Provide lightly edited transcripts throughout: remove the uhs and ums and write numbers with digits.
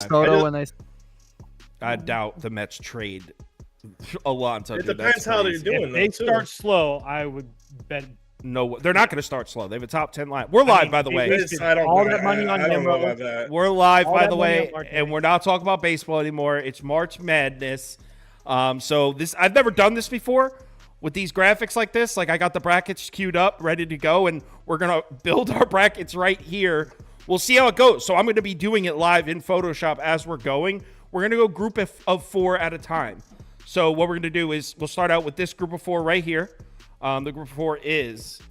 Minnesota when they. I doubt the Mets trade Alonso. It depends how they're doing. If they start slow, I would bet. No, they're not going to start slow. They have a top 10 line. We're live, by the way. All that money on Nimmo. We're live, by the way, and we're not talking about baseball anymore. It's March Madness. So this, I've never done this before with these graphics like this. Like, I got the brackets queued up, ready to go, and we're going to build our brackets right here. We'll see how it goes. So I'm going to be doing it live in Photoshop as we're going. We're going to go group of 4 at a time. So what we're going to do is we'll start out with this group of 4 right here. The group of 4 is,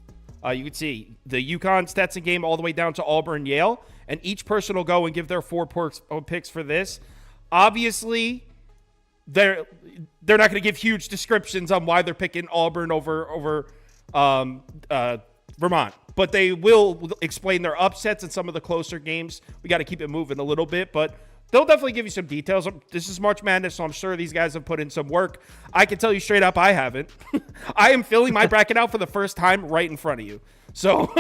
you can see, the UConn Stetson game all the way down to Auburn, Yale. And each person will go and give their 4 picks for this. Obviously, they're not going to give huge descriptions on why they're picking Auburn over Vermont. But they will explain their upsets in some of the closer games. We got to keep it moving a little bit, but they'll definitely give you some details. This is March Madness, so I'm sure these guys have put in some work. I can tell you straight up, I haven't. I am filling my bracket out for the first time right in front of you. So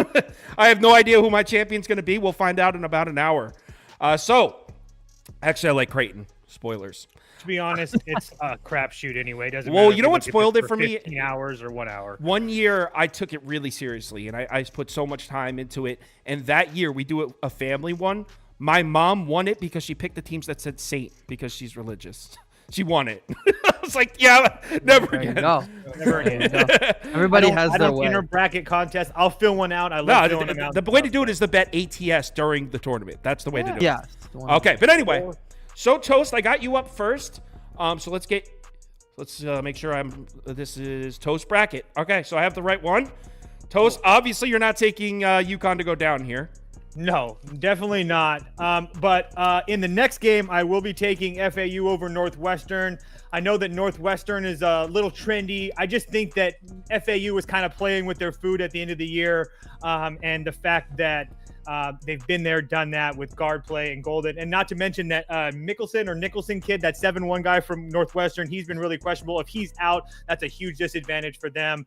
I have no idea who my champion's going to be. We'll find out in about an hour. Actually, I like Creighton. Spoilers. To be honest, it's a crapshoot anyway. Doesn't well, matter you know what spoiled it for me? 15 hours or 1 hour. One year, I took it really seriously, and I put so much time into it. And that year, we do a family one. My mom won it because she picked the teams that said Saint because she's religious. She won it. I was like, yeah, never again. Never again. Everybody has their way. Inter bracket contest. I'll fill one out. I love filling them out. The way to do it is to bet ATS during the tournament. That's the way to do it. Yeah. Okay, but anyway, so Toast, I got you up first. So let's make sure this is Toast bracket. Okay, so I have the right one. Toast, obviously you're not taking UConn to go down here. No, definitely not. But in the next game, I will be taking FAU over Northwestern. I know that Northwestern is a little trendy. I just think that FAU was kind of playing with their food at the end of the year. And the fact that they've been there, done that with guard play and Golden. And not to mention that Nicholson kid, that 7'1" guy from Northwestern, he's been really questionable. If he's out, that's a huge disadvantage for them.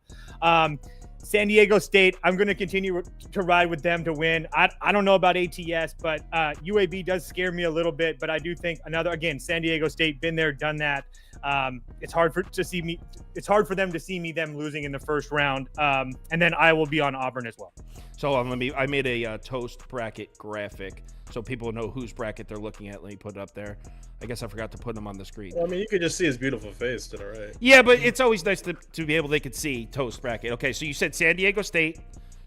San Diego State, I'm going to continue to ride with them to win. I don't know about ATS, but UAB does scare me a little bit. But I do think San Diego State, been there, done that. It's hard for them to see them losing in the first round. And then I will be on Auburn as well. So I made a Toast bracket graphic so people know whose bracket they're looking at. Let me put it up there. I guess I forgot to put them on the screen. Well, I mean, you could just see his beautiful face to the right. Yeah, but it's always nice to be able they could see Toast bracket. Okay, so you said San Diego State.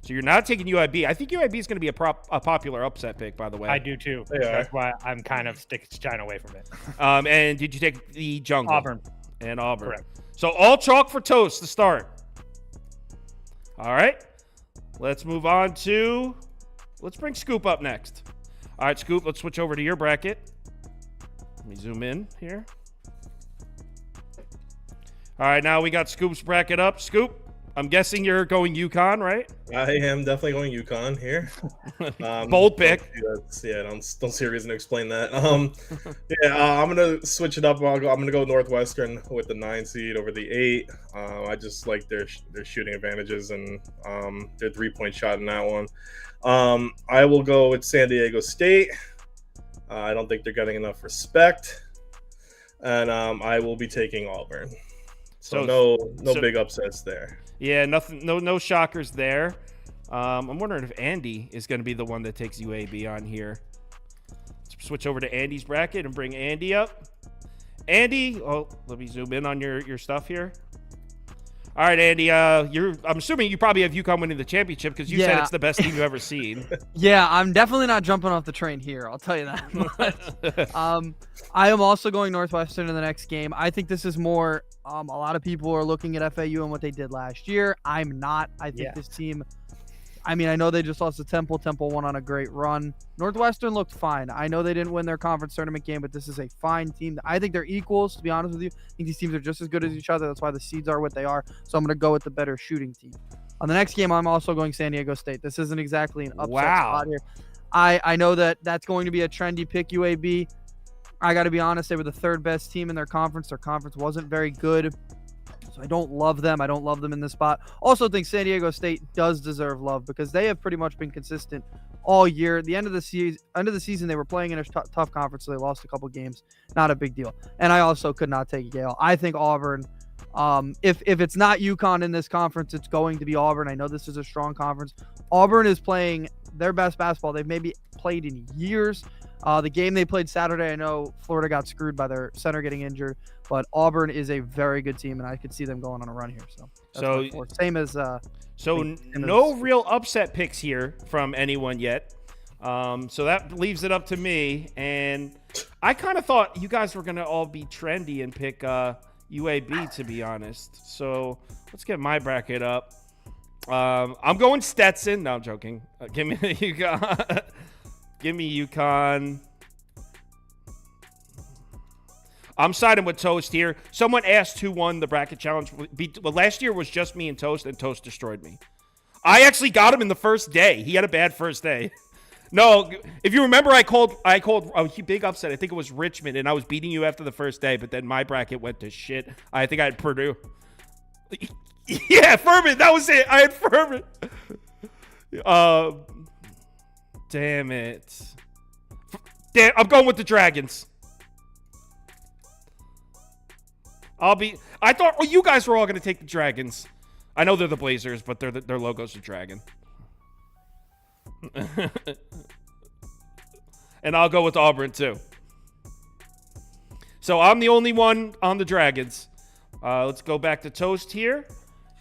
So you're not taking UIB. I think UIB is going to be a popular upset pick, by the way. I do too. Yeah. That's why I'm kind of shying away from it. And did you take the Jungle? Auburn. And Auburn. Correct. So all chalk for Toast to start. All right. Let's move on to, let's bring Scoop up next. All right, Scoop, let's switch over to your bracket. Let me zoom in here. All right, now we got Scoop's bracket up. Scoop, I'm guessing you're going UConn, right? I am definitely going UConn here. Bold pick. Don't see a reason to explain that. I'm gonna switch it up. I'm gonna go Northwestern with the 9 seed over the 8. I just like their shooting advantages and their 3-point shot in that one. I will go with San Diego State. I don't think they're getting enough respect, and I will be taking Auburn. So no big upsets there. Yeah, nothing, no shockers there. I'm wondering if Andy is going to be the one that takes UAB on here. Let's switch over to Andy's bracket and bring Andy up. Andy, let me zoom in on your stuff here. All right, Andy, I'm assuming you probably have UConn winning the championship because you said it's the best team you've ever seen. Yeah, I'm definitely not jumping off the train here. I'll tell you that much. I am also going Northwestern in the next game. I think this is more a lot of people are looking at FAU and what they did last year. I'm not. I think this team, I mean, I know they just lost to Temple. Temple went on a great run. Northwestern looked fine. I know they didn't win their conference tournament game, but this is a fine team. I think they're equals, to be honest with you. I think these teams are just as good as each other. That's why the seeds are what they are. So I'm going to go with the better shooting team. On the next game, I'm also going San Diego State. This isn't exactly an upset spot here. I know that's going to be a trendy pick, UAB. I got to be honest, they were the 3rd best team in their conference. Their conference wasn't very good. So I don't love them. I don't love them in this spot. Also think San Diego State does deserve love because they have pretty much been consistent all year. At the end of the season, they were playing in a tough conference, so they lost a couple games. Not a big deal. And I also could not take Yale. I think Auburn. If it's not UConn in this conference, it's going to be Auburn. I know this is a strong conference. Auburn is playing their best basketball they've maybe played in years. The game they played Saturday, I know Florida got screwed by their center getting injured, but Auburn is a very good team, and I could see them going on a run here. So same as no real upset picks here from anyone yet. So that leaves it up to me, and I kind of thought you guys were gonna all be trendy and pick UAB, to be honest. So let's get my bracket up. I'm going Stetson. No, I'm joking. Give me UConn. Give me UConn. I'm siding with Toast here. Someone asked who won the bracket challenge. Well, last year was just me and Toast destroyed me. I actually got him in the first day. He had a bad first day. No, if you remember, I called a big upset. I think it was Richmond, and I was beating you after the first day, but then my bracket went to shit. I think I had Purdue. Yeah, Furman. That was it. I had Furman. Damn it. I'm going with the Dragons. I thought you guys were all going to take the Dragons. I know they're the Blazers, but their logo's a dragon. And I'll go with Auburn too. So I'm the only one on the Dragons. Let's go back to Toast here.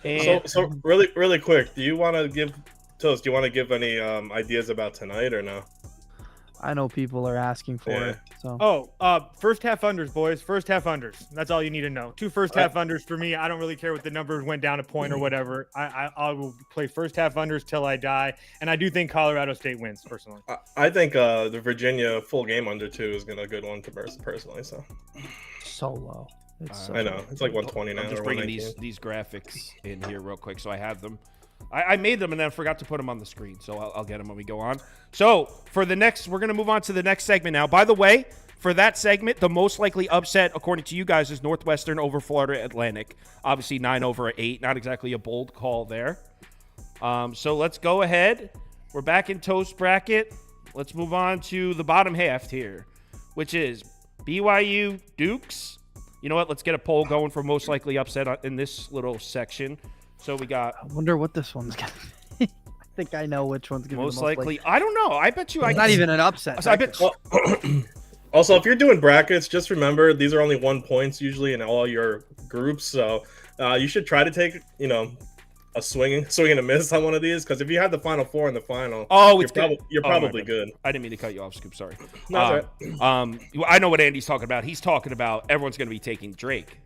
And so really quick, do you want to give Toast? Do you want to give any ideas about tonight or no? I know people are asking for it. So. First half unders, boys. First half unders. That's all you need to know. 2 first half unders for me. I don't really care what the numbers went down a point or whatever. I will play first half unders till I die, and I do think Colorado State wins personally. I think the Virginia full game under 2 is gonna a good one to personally. So low. I know it's like 120 now. I'm just bringing these graphics in here real quick so I have them. I made them and then I forgot to put them on the screen, so I'll get them when we go on. So we're going to move on to the next segment now. By the way, for that segment, the most likely upset, according to you guys, is Northwestern over Florida Atlantic. Obviously, 9/8. Not exactly a bold call there. So let's go ahead. We're back in Toast bracket. Let's move on to the bottom half here, which is BYU Dukes. You know what? Let's get a poll going for most likely upset in this little section. So we got. I wonder what this one's gonna be. I think I know which one's gonna be most likely. I don't know. I bet you. It's not even an upset. I bet. Also, if you're doing brackets, just remember these are only 1 points usually in all your groups. So you should try to take a swing and a miss on one of these, because if you have the Final Four in the final, you're probably good. I didn't mean to cut you off, Scoop. Sorry. No, I know what Andy's talking about. He's talking about everyone's going to be taking Drake.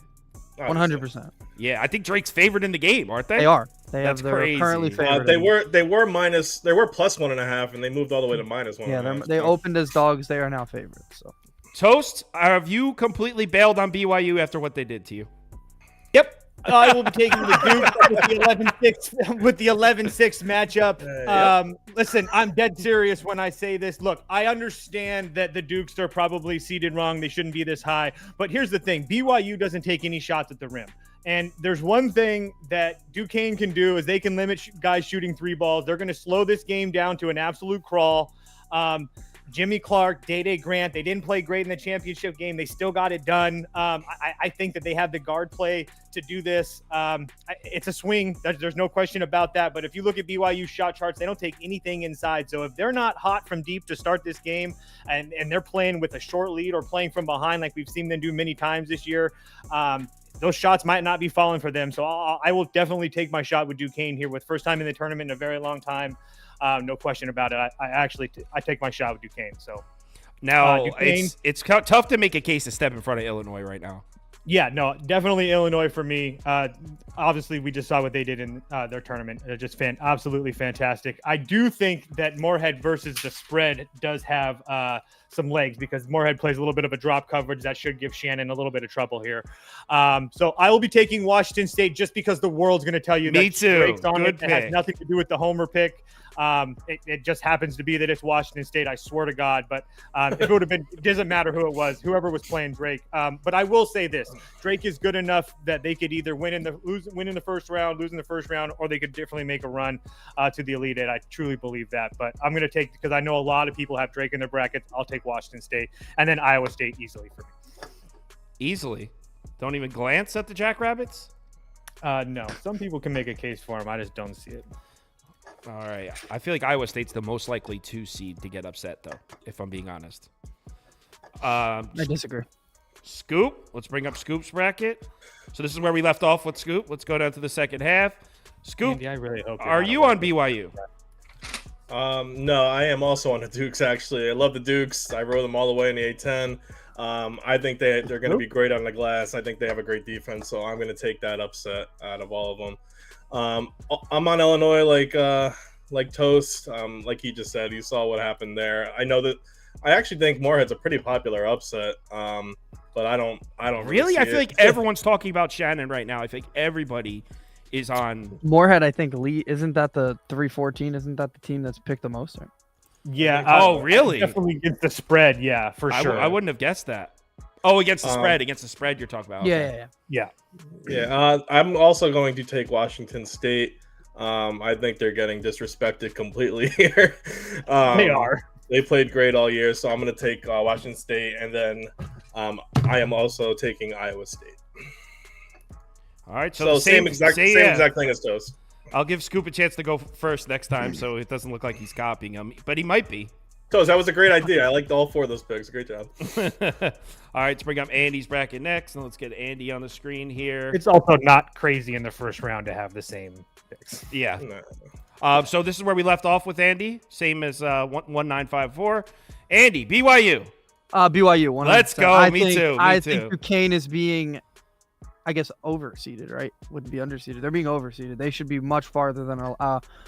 100%. Yeah, I think Drake's favored in the game, aren't they? They are. They're crazy. currently favored. They were plus 1.5, and they moved all the way to -1. Yeah, they opened as dogs. They are now favorites. So. Toast, have you completely bailed on BYU after what they did to you? Yep. I will be taking the Duke with the 11-6 matchup. Listen, I'm dead serious when I say this. Look, I understand that the Dukes are probably seeded wrong. They shouldn't be this high. But here's the thing. BYU doesn't take any shots at the rim. And there's one thing that Duquesne can do is they can limit guys shooting 3 balls. They're going to slow this game down to an absolute crawl. Jimmy Clark, Day Grant, they didn't play great in the championship game. They still got it done. I think that they have the guard play to do this. It's a swing. There's no question about that. But if you look at BYU shot charts, they don't take anything inside. So if they're not hot from deep to start this game and they're playing with a short lead or playing from behind like we've seen them do many times this year, those shots might not be falling for them. So I will definitely take my shot with Duquesne here with first time in the tournament in a very long time. No question about it. I take my shot with Duquesne. So now it's tough to make a case to step in front of Illinois right now. Yeah, no, definitely Illinois for me. Obviously, we just saw what they did in their tournament. They're just absolutely fantastic. I do think that Moorhead versus the spread does have some legs because Moorhead plays a little bit of a drop coverage that should give Shannon a little bit of trouble here. So I will be taking Washington State just because the world's going to tell you Me that too. Drake's on Good it. It has pick. nothing to do with the homer pick. It just happens to be that it's Washington State. I swear to God. But if it would have been, it doesn't matter who it was, whoever was playing Drake. But I will say this: Drake is good enough that they could either win in the first round, lose in the first round, or they could definitely make a run to the Elite Eight. I truly believe that. But I'm going to take, because I know a lot of people have Drake in their brackets. I'll take Washington State, and then Iowa State easily for me. Easily. Don't even glance at the Jackrabbits? No, some people can make a case for him. I just don't see it. All right. I feel like Iowa State's the most likely 2 seed to get upset, though, if I'm being honest. I disagree. Scoop. Let's bring up Scoop's bracket. So this is where we left off with Scoop. Let's go down to the second half. Scoop, Andy, I really hope are you on BYU? No, I am also on the Dukes, actually. I love the Dukes. I rode them all the way in the A10. I think they're going to be great on the glass. I think they have a great defense, so I'm going to take that upset out of all of them. I'm on Illinois like Toast. Like he just said, you saw what happened there. I know that I actually think Moorhead's a pretty popular upset, but I don't Really? see I feel it. like everyone's talking about Shannon right now. I think everybody is on. Moorhead, I think, isn't that the 314? Isn't that the team that's picked the most? Or? Yeah. Oh, really? Definitely against the spread. Yeah, for sure. I wouldn't have guessed that. Oh, against the spread. Against the spread you're talking about. Okay. Yeah. I'm also going to take Washington State. I think they're getting disrespected completely here. They are. They played great all year, so I'm going to take Washington State, and then I am also taking Iowa State. All right. So same exact thing as Toast. I'll give Scoop a chance to go first next time, so it doesn't look like he's copying him, but he might be. Toast, that was a great idea. I liked all 4 of those picks. Great job. All right, let's bring up Andy's bracket next, and let's get Andy on the screen here. It's also not crazy in the first round to have the same picks. Yeah. No. So this is where we left off with Andy, same as 1954. Andy, BYU. BYU. 100%. Let's go. I think Duquesne is being, I guess, overseeded, right? Wouldn't be underseeded. They're being overseeded. They should be much farther than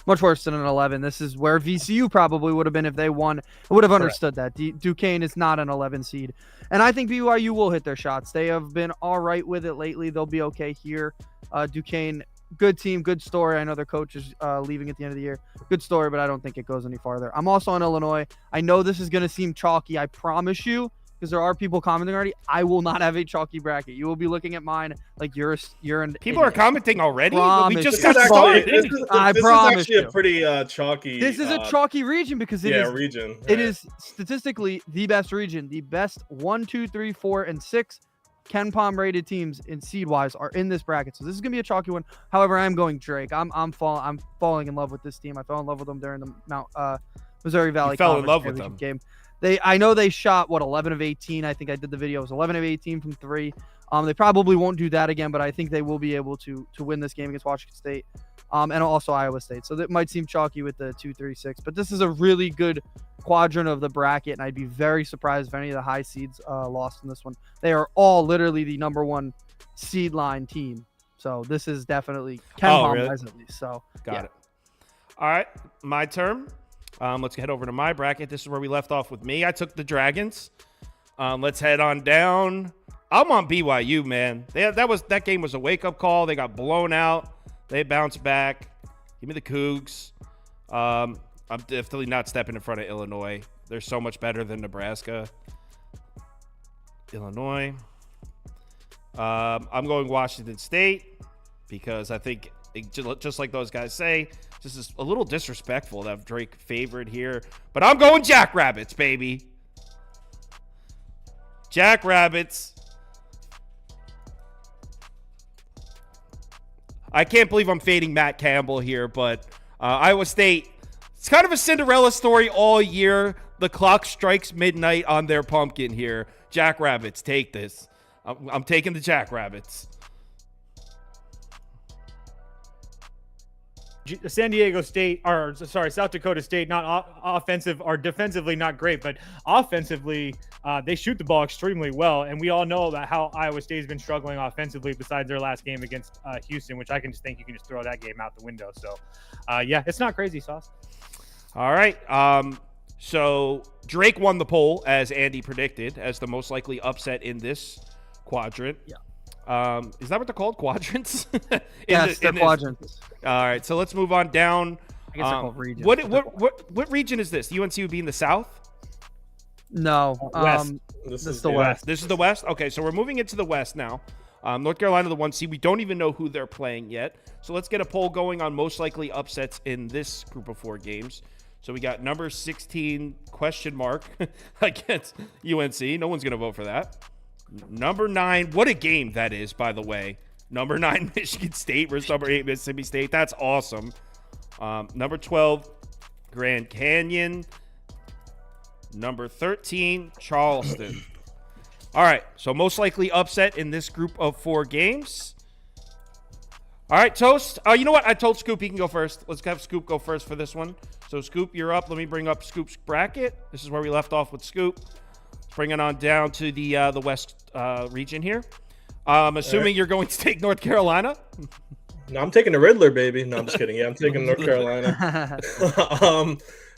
much worse than an 11. This is where VCU probably would have been if they won. I would have understood that. Duquesne is not an 11 seed. And I think BYU will hit their shots. They have been all right with it lately. They'll be okay here. Duquesne, good team, good story. I know their coach is leaving at the end of the year. Good story, but I don't think it goes any farther. I'm also on Illinois. I know this is going to seem chalky. I promise you, because there are people commenting already. I will not have a chalky bracket. You will be looking at mine like you're an People are commenting already. Promise We just you. got started. This is actually you. a pretty chalky. This is a chalky region because it is region. It is statistically the best region. The best 1, 2, 3, 4, and 6 Ken Palm rated teams in seed wise are in this bracket. So this is gonna be a chalky one. However, I'm going Drake. I'm falling in love with this team. I fell in love with them during the Missouri Valley. You fell in Conference love with Championship them. game. I know they shot 11 of 18. I think I did the video. It was 11 of 18 from 3. They probably won't do that again, but I think they will be able to win this game against Washington State, and also Iowa State. So that might seem chalky with the 2, 3, 6, but this is a really good quadrant of the bracket, and I'd be very surprised if any of the high seeds lost in this one. They are all literally the number 1 seed line team. So this is definitely Ken Palm really? wise at least. So Got it. All right, my turn. Let's head over to my bracket. This is where we left off with me. I took the Dragons. Let's head on down. I'm on BYU, man. That game was a wake-up call. They got blown out. They bounced back. Give me the Cougs. I'm definitely not stepping in front of Illinois. They're so much better than Nebraska. Illinois. I'm going Washington State because I think, just like those guys say, this is a little disrespectful to have Drake favored here. But I'm going Jackrabbits, baby. Jackrabbits. I can't believe I'm fading Matt Campbell here, but Iowa State, it's kind of a Cinderella story all year. The clock strikes midnight on their pumpkin here. Jackrabbits, take this. I'm taking the Jackrabbits. South Dakota State, not offensive or defensively not great, but offensively, they shoot the ball extremely well. And we all know about how Iowa State has been struggling offensively besides their last game against Houston, which I can just think you can just throw that game out the window. So, yeah, it's not crazy, Sauce. All right. So Drake won the poll, as Andy predicted, as the most likely upset in this quadrant. Yeah. Is that what they're called? Quadrants? Yes, they're quadrants. All right, so let's move on down. I guess they're called regions. What region is this? UNC would be in the South? No. West. This is the West. This is the West? Okay, so we're moving into the West now. North Carolina, the 1 seed. We don't even know who they're playing yet. So let's get a poll going on most likely upsets in this group of 4 games. So we got number 16 question mark against UNC. No one's going to vote for that. Number 9, what a game that is, by the way. Number 9, Michigan State versus number 8, Mississippi State. That's awesome. Number 12, Grand Canyon. Number 13, Charleston. All right, so most likely upset in this group of 4 games. All right, Toast. You know what? I told Scoop he can go first. Let's have Scoop go first for this one. So, Scoop, you're up. Let me bring up Scoop's bracket. This is where we left off with Scoop. Bring it on down to the West region here. Assuming you're going to take North Carolina. No, I'm taking the Riddler, baby. No, I'm just kidding. Yeah, I'm taking North Carolina.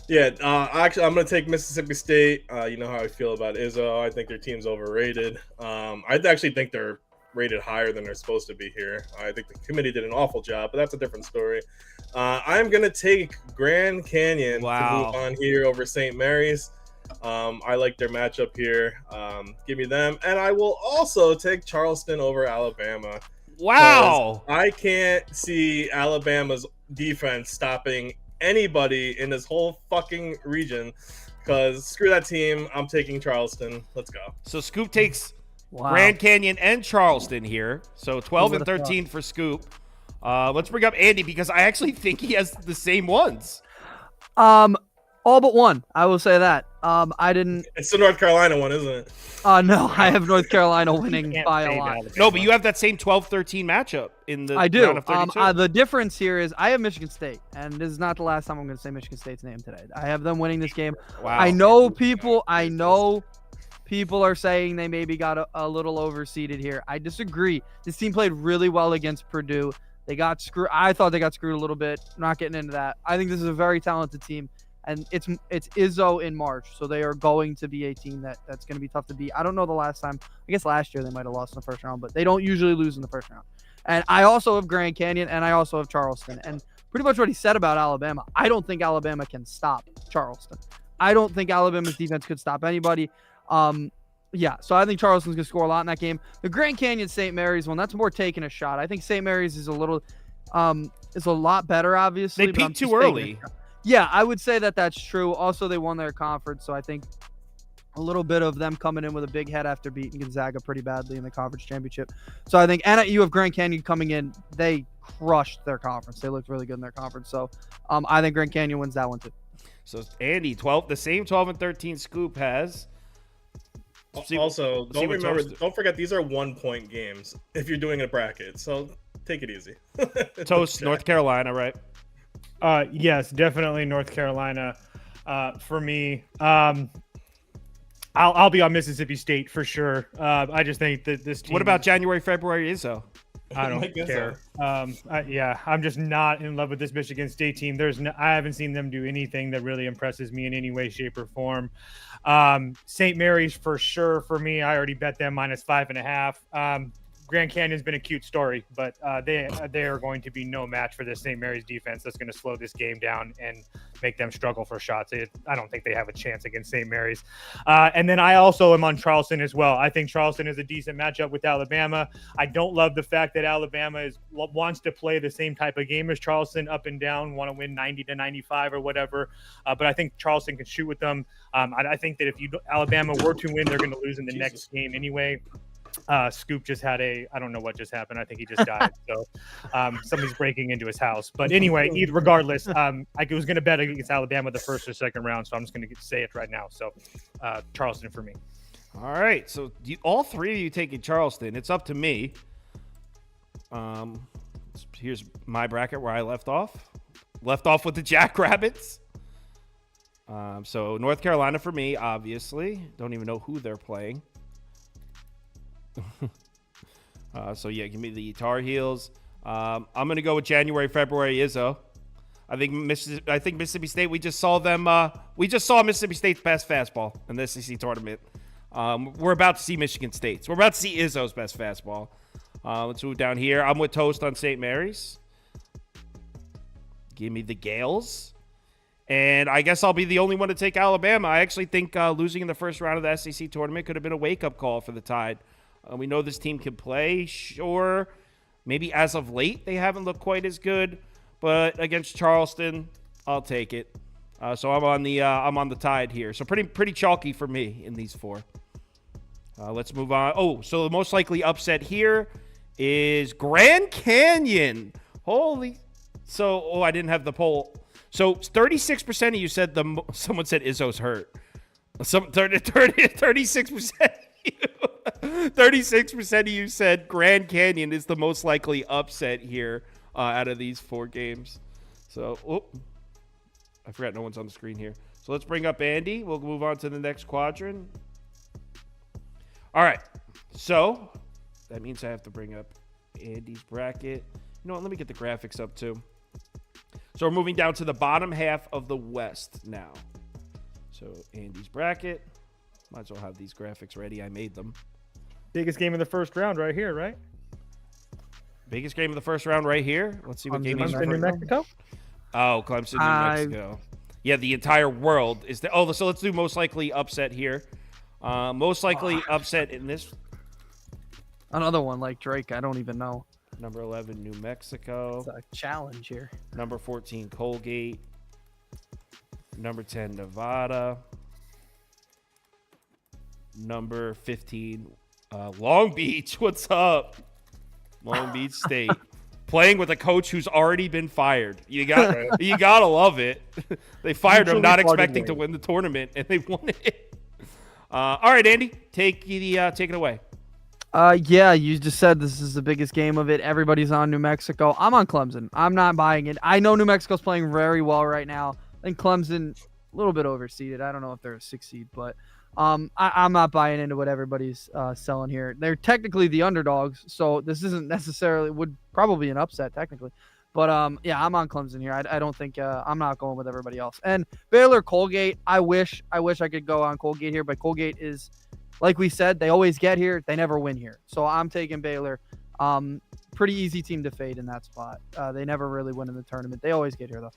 Actually, I'm going to take Mississippi State. You know how I feel about Izzo. I think their team's overrated. I actually think they're rated higher than they're supposed to be here. I think the committee did an awful job, but that's a different story. I'm going to take Grand Canyon to move on here over St. Mary's. I like their matchup here. Give me them. And I will also take Charleston over Alabama. Wow. I can't see Alabama's defense stopping anybody in this whole fucking region, because screw that team. I'm taking Charleston. Let's go. So Scoop takes Grand Canyon and Charleston here. So 12 and 13 for Scoop. Let's bring up Andy, because I actually think he has the same ones. All but one. I will say that. I didn't. It's the North Carolina one, isn't it? No, I have North Carolina winning by a lot. No, but you have that same 12-13 matchup in the I do. round of 32. The difference here is I have Michigan State, and this is not the last time I'm going to say Michigan State's name today. I have them winning this game. Wow. I know people are saying they maybe got a little overseeded here. I disagree. This team played really well against Purdue. They got screwed. I thought they got screwed a little bit. I'm not getting into that. I think this is a very talented team. And it's Izzo in March, so they are going to be a team that's going to be tough to beat. I don't know the last time. I guess last year they might have lost in the first round, but they don't usually lose in the first round. And I also have Grand Canyon, and I also have Charleston. And pretty much what he said about Alabama, I don't think Alabama can stop Charleston. I don't think Alabama's defense could stop anybody. Yeah, so I think Charleston's going to score a lot in that game. The Grand Canyon St. Mary's one, that's more taking a shot. I think St. Mary's is a lot better, obviously. They peaked too early. Yeah, I would say that that's true. Also, they won their conference, so I think a little bit of them coming in with a big head after beating Gonzaga pretty badly in the conference championship. So I think, and you have Grand Canyon coming in, they crushed their conference. They looked really good in their conference. So I think Grand Canyon wins that one too. So Andy, the same 12 and 13 Scoop has. Also, don't forget these are 1-point games if you're doing a bracket. So take it easy. Toast, North Carolina, right? Yes, definitely North Carolina. For me, I'll be on Mississippi State for sure. I just think that this team. What about January, February, Izzo? I don't care. I'm just not in love with this Michigan State team. I haven't seen them do anything that really impresses me in any way, shape, or form. St. Mary's for sure for me. I already bet them -5.5. Grand Canyon's been a cute story, but they are going to be no match for this St. Mary's defense. That's going to slow this game down and make them struggle for shots. I don't think they have a chance against St. Mary's. And then I also am on Charleston as well. I think Charleston is a decent matchup with Alabama. I don't love the fact that Alabama wants to play the same type of game as Charleston, up and down, want to win 90-95 or whatever. But I think Charleston can shoot with them. I think that if Alabama were to win, they're going to lose in the next game anyway. Scoop just had I don't know what just happened. I think he just died. So somebody's breaking into his house. But anyway, regardless, I was going to bet against Alabama the first or second round. So I'm just going to say it right now. So Charleston for me. All right. So all three of you taking Charleston. It's up to me. Here's my bracket where I left off. Left off with the Jackrabbits. So North Carolina for me, obviously. Don't even know who they're playing. So yeah, give me the Tar Heels. I'm gonna go with January, February, Izzo. I think Mississippi State. We just saw them. We just saw Mississippi State's best fastball in the SEC tournament. We're about to see Michigan State's. We're about to see Izzo's best fastball. Let's move down here. I'm with Toast on St. Mary's. Give me the Gales. And I guess I'll be the only one to take Alabama. I actually think losing in the first round of the SEC tournament could have been a wake-up call for the Tide. We know this team can play, sure. Maybe as of late they haven't looked quite as good, but against Charleston, I'll take it. So I'm on the Tide here. So pretty chalky for me in these four. Let's move on. Oh, so the most likely upset here is Grand Canyon. Holy. So, I didn't have the poll. So 36% of you said someone said Izzo's hurt. 36%. 36% of you said Grand Canyon is the most likely upset here out of these four games. So, I forgot no one's on the screen here. So let's bring up Andy. We'll move on to the next quadrant. All right. So that means I have to bring up Andy's bracket. You know what? Let me get the graphics up too. So we're moving down to the bottom half of the West now. So Andy's bracket. Might as well have these graphics ready. I made them. Biggest game in the first round right here, right? Biggest game of the first round right here. Let's see what game is. New Mexico? Oh, Clemson, New Mexico. Yeah, the entire world is there. Oh, so let's do most likely upset here. Most likely upset in this. Another one like Drake. I don't even know. Number 11, New Mexico. It's a challenge here. Number 14, Colgate. Number 10, Nevada. Number 15, Long Beach. What's up? Long Beach State. Playing with a coach who's already been fired. You gotta love it. They fired him not expecting to win the tournament, and they won it. All right, Andy, take it away. Yeah, you just said this is the biggest game of it. Everybody's on New Mexico. I'm on Clemson. I'm not buying it. I know New Mexico's playing very well right now. I think Clemson a little bit overseeded. I don't know if they're a 6 seed, but I'm not buying into what everybody's selling here. They're technically the underdogs, so this isn't necessarily would probably be an upset technically. But yeah, I'm on Clemson here. I don't think I'm not going with everybody else. And Baylor Colgate, I wish I could go on Colgate here, but Colgate is, like we said, they always get here, they never win here. So I'm taking Baylor. Pretty easy team to fade in that spot. They never really win in the tournament. They always get here though.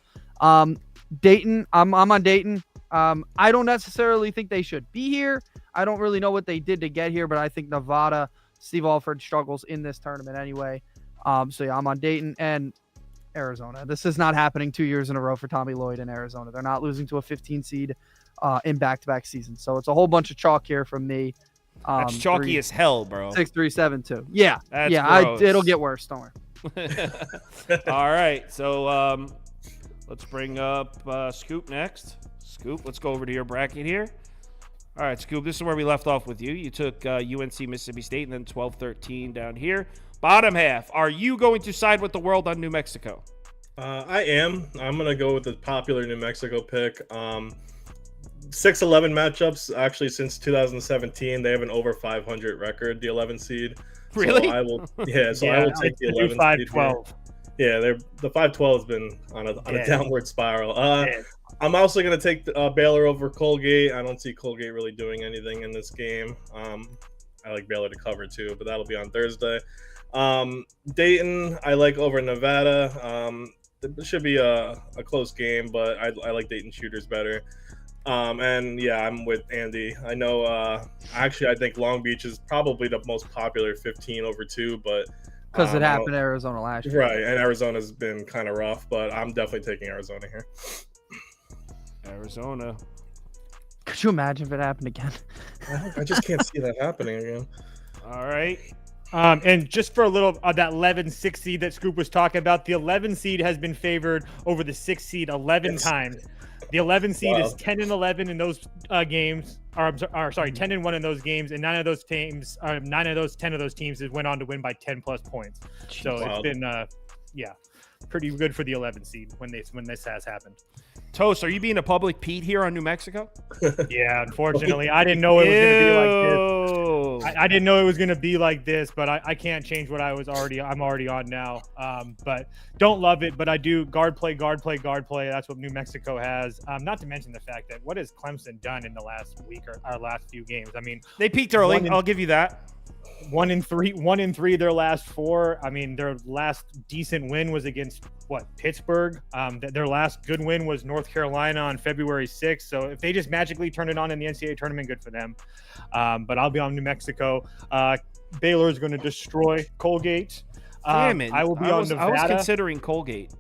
Dayton, I'm on Dayton. I don't necessarily think they should be here. I don't really know what they did to get here, but I think Nevada, Steve Alford struggles in this tournament anyway. So yeah, I'm on Dayton and Arizona. This is not happening 2 years in a row for Tommy Lloyd in Arizona. They're not losing to a 15 seed in back-to-back seasons. So it's a whole bunch of chalk here from me. That's chalky as hell, bro. 6, 3, 7, 2. Yeah. That's yeah. gross. It'll get worse. Don't worry. All right. So let's bring up Scoop next. Scoop, let's go over to your bracket here. All right, Scoop, this is where we left off with you. You took UNC Mississippi State and then 12-13 down here. Bottom half, are you going to side with the world on New Mexico? I am. I'm going to go with the popular New Mexico pick. 6-11 matchups, actually, since 2017. They have an over 500 record, the 11 seed. Really? So I will take the 11 seed. 5-12. Yeah, the 5-12 has been on a downward spiral. I'm also going to take Baylor over Colgate. I don't see Colgate really doing anything in this game. I like Baylor to cover too, but that'll be on Thursday. Dayton, I like over Nevada. It should be a close game, but I like Dayton shooters better. And yeah, I'm with Andy. I know, actually, I think Long Beach is probably the most popular 15/2, but because it happened in Arizona last year. Right, and Arizona's been kind of rough, but I'm definitely taking Arizona here. Arizona. Could you imagine if it happened again? I just can't see that happening again. All right. And just for a little that 11-6 seed that Scoop was talking about, the 11 seed has been favored over the 6 seed 11 times. The 11 seed is 10-11 in those games, or sorry, 10-1 in those games, and 9 of those 10 of those teams has went on to win by 10+ points. So it's been pretty good for the 11 seed when this has happened. Toast, are you being a public Pete here on New Mexico? Yeah, unfortunately, I didn't know it was going to be like this. I didn't know it was going to be like this, but I can't change what I'm already on now. But don't love it, but I do guard play. That's what New Mexico has. Not to mention the fact that what has Clemson done in the last week or our last few games? I mean, they peaked early. I'll give you that. 1-3 their last 4. I mean, their last decent win was against Pittsburgh. Their last good win was North Carolina on February 6th. So if they just magically turn it on in the NCAA tournament, good for them. But I'll be on New Mexico. Baylor is going to destroy Colgate. Damn it! I will be on Nevada. I was considering Colgate.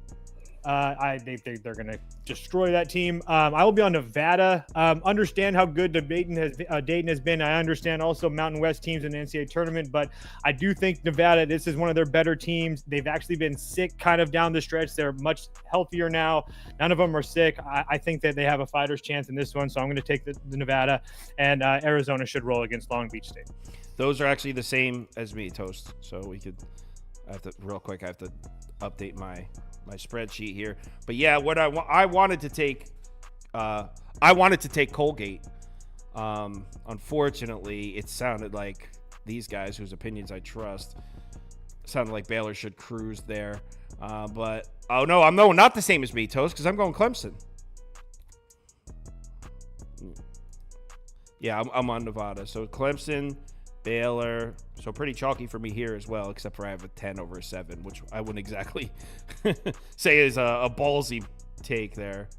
They're going to destroy that team. I will be on Nevada. Understand how good Dayton has been. I understand also Mountain West teams in the NCAA tournament, but I do think Nevada, this is one of their better teams. They've actually been sick kind of down the stretch. They're much healthier now. None of them are sick. I think that they have a fighter's chance in this one, so I'm going to take the Nevada, and Arizona should roll against Long Beach State. Those are actually the same as me, Toast. So I have to update my spreadsheet here, but yeah, what I wanted to take Colgate. Unfortunately, it sounded like these guys whose opinions I trust sounded like Baylor should cruise there. But oh no, I'm not the same as me, Toast, because I'm going Clemson. Yeah, I'm on Nevada, so Clemson, Baylor, so pretty chalky for me here as well, except for I have a 10 over a 7, which I wouldn't exactly say is a ballsy take there.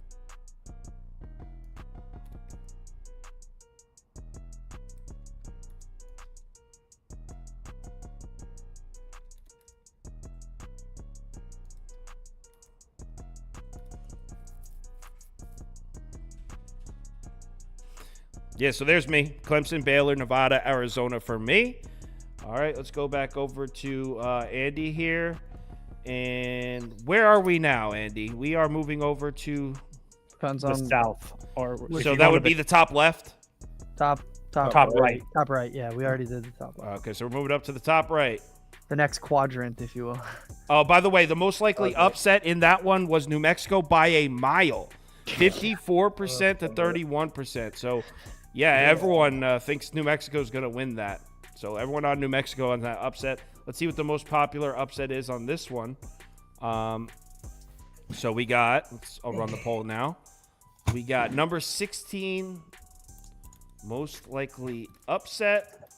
Yeah, so there's me. Clemson, Baylor, Nevada, Arizona for me. All right, let's go back over to Andy here. And where are we now, Andy? We are moving over to the south. So that would be the top left? Top right. Top right, yeah. We already did the top left. Okay, so we're moving up to the top right. The next quadrant, if you will. Oh, by the way, the most likely upset in that one was New Mexico by a mile. 54% to 31%. So... yeah, everyone thinks New Mexico is going to win that. So everyone on New Mexico on that upset. Let's see what the most popular upset is on this one. So we got, I'll run the poll now. We got number 16, most likely upset.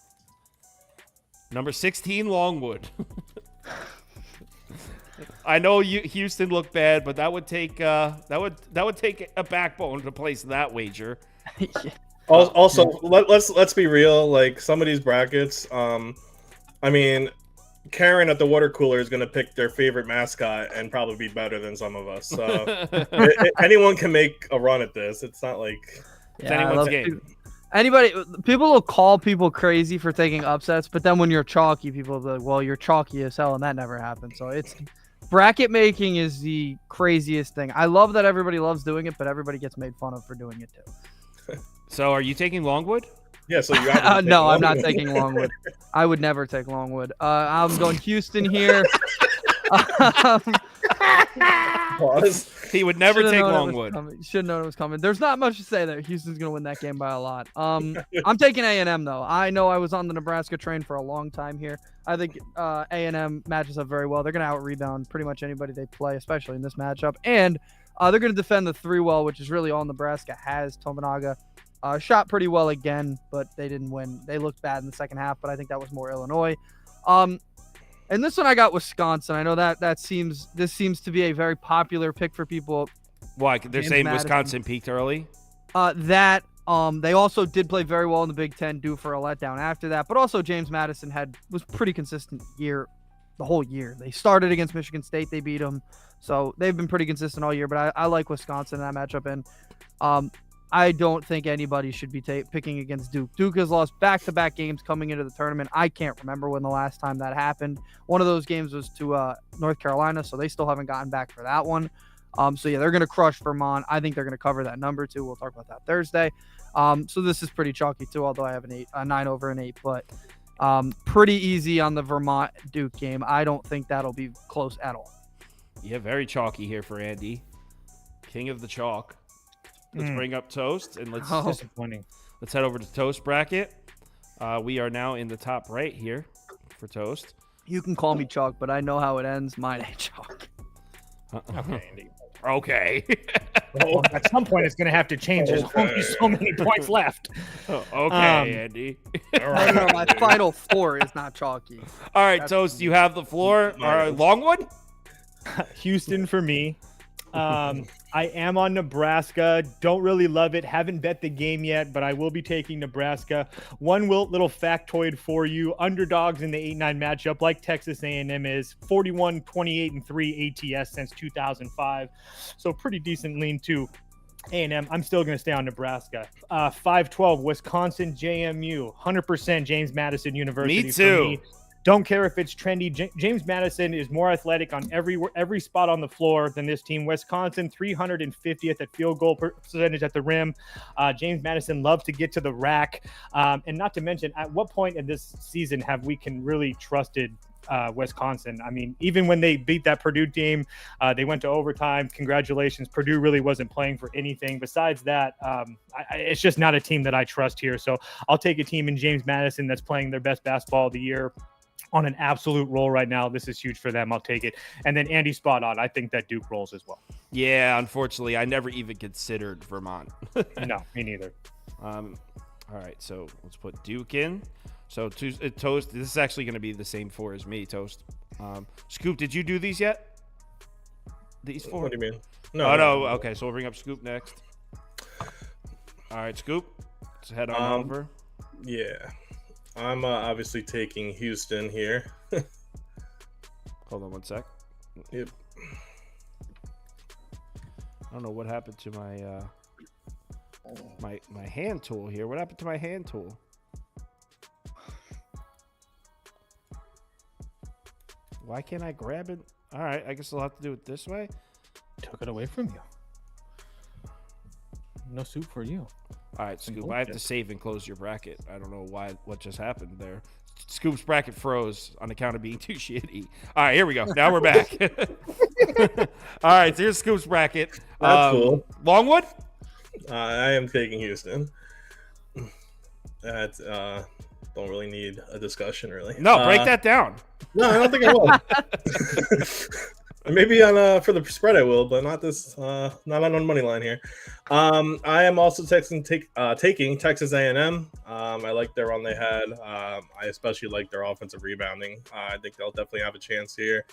Number 16, Longwood. I know Houston looked bad, but that would take that would take a backbone to place that wager. Yeah. Also, let's be real. Like some of these brackets, I mean, Karen at the water cooler is gonna pick their favorite mascot and probably be better than some of us. So anyone can make a run at this. It's not like it's anyone's game. People will call people crazy for taking upsets, but then when you're chalky, people will be like, "Well, you're chalky as hell," and that never happens. So it's bracket making is the craziest thing. I love that everybody loves doing it, but everybody gets made fun of for doing it too. So are you taking Longwood? Yeah, so you no, I'm not taking Longwood. I would never take Longwood. I'm going Houston here. He would never take Longwood. Should have known it was coming. There's not much to say there. Houston's going to win that game by a lot. I'm taking A&M, though. I know I was on the Nebraska train for a long time here. I think A&M matches up very well. They're going to out-rebound pretty much anybody they play, especially in this matchup. And they're going to defend the 3 well, which is really all Nebraska has. Tominaga shot pretty well again, but they didn't win. They looked bad in the second half, but I think that was more Illinois. And this one I got Wisconsin. I know this seems to be a very popular pick for people. Why? They're saying Wisconsin peaked early? They also did play very well in the Big Ten, due for a letdown after that. But also James Madison was pretty consistent the whole year. They started against Michigan State. They beat them. So they've been pretty consistent all year. But I like Wisconsin in that matchup. And I don't think anybody should be picking against Duke. Duke has lost back-to-back games coming into the tournament. I can't remember when the last time that happened. One of those games was to North Carolina, so they still haven't gotten back for that one. So, yeah, they're going to crush Vermont. I think they're going to cover that number, too. We'll talk about that Thursday. So this is pretty chalky, too, although I have a 9 over an 8. But pretty easy on the Vermont-Duke game. I don't think that'll be close at all. Yeah, very chalky here for Andy. King of the chalk. Let's bring up Toast and let's head over to Toast bracket. We are now in the top right here for Toast. You can call me Chalk, but I know how it ends. Mine ain't Chalk. Okay, Andy. Okay. Well, at some point, it's going to have to change. There's only so many points left. Okay, Andy. All right. No, my final 4 is not chalky. All right, Toast, you have the floor. All right, Longwood? Houston for me. I am on Nebraska. Don't really love it. Haven't bet the game yet, but I will be taking Nebraska. One little factoid for you. Underdogs in the 8-9 matchup, like Texas A&M is 41, 28, and 3 ATS since 2005. So pretty decent lean too. A&M, I'm still going to stay on Nebraska. 5-12, Wisconsin, JMU. 100% James Madison University. Me too. For me. Don't care if it's trendy. James Madison is more athletic on every spot on the floor than this team. Wisconsin, 350th at field goal percentage at the rim. James Madison loves to get to the rack. And not to mention, at what point in this season have we really trusted Wisconsin? I mean, even when they beat that Purdue team, they went to overtime. Congratulations. Purdue really wasn't playing for anything. Besides that, it's just not a team that I trust here. So I'll take a team in James Madison that's playing their best basketball of the year. On an absolute roll right now. This is huge for them. I'll take it. And then Andy, spot on. I think that Duke rolls as well. Yeah, unfortunately, I never even considered Vermont. No, me neither. All right, so let's put Duke in. So Toast, this is actually going to be the same 4 as me, Toast. Scoop, did you do these yet? These 4? What do you mean? No. Okay, so we'll bring up Scoop next. All right, Scoop. Let's head on over. Yeah. I'm obviously taking Houston here. Hold on one sec. Yep. I don't know what happened to my my hand tool here. What happened to my hand tool? Why can't I grab it? All right, I guess I'll have to do it this way. Took it away from you. No soup for you. All right, Scoop, I have to save and close your bracket. I don't know what just happened there. Scoop's bracket froze on account of being too shitty. All right, here we go. Now we're back. All right, so here's Scoop's bracket. That's cool. Longwood? I am taking Houston. That don't really need a discussion, really. No, break that down. No, I don't think I will. Maybe on for the spread I will, but not this. Not on money line here. I am also taking Texas A&M. I like their run they had. I especially like their offensive rebounding. I think they'll definitely have a chance here.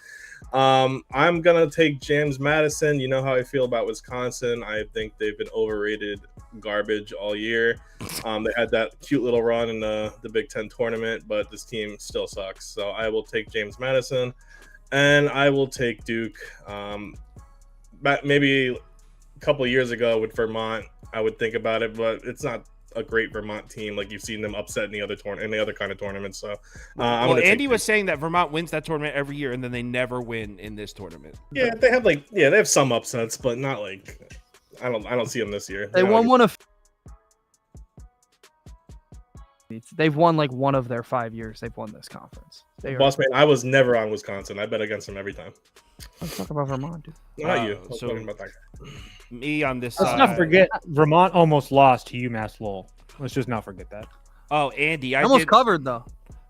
I'm gonna take James Madison. You know how I feel about Wisconsin. I think they've been overrated garbage all year. They had that cute little run in the Big Ten tournament, but this team still sucks. So I will take James Madison. And I will take Duke. Maybe a couple of years ago with Vermont, I would think about it, but it's not a great Vermont team like you've seen them upset in the other kind of tournaments. So, Andy was saying that Vermont wins that tournament every year, and then they never win in this tournament. Yeah, they have some upsets, but not like I don't see them this year. They won one of. They've won like one of their 5 years. They've won this conference. Boss man, I was never on Wisconsin. I bet against them every time. Let's talk about Vermont, dude. Not you. So talking about that guy. Me on this Let's side. not forget Vermont almost lost to UMass Lowell. Let's just not forget that. Oh, Andy, I almost covered though.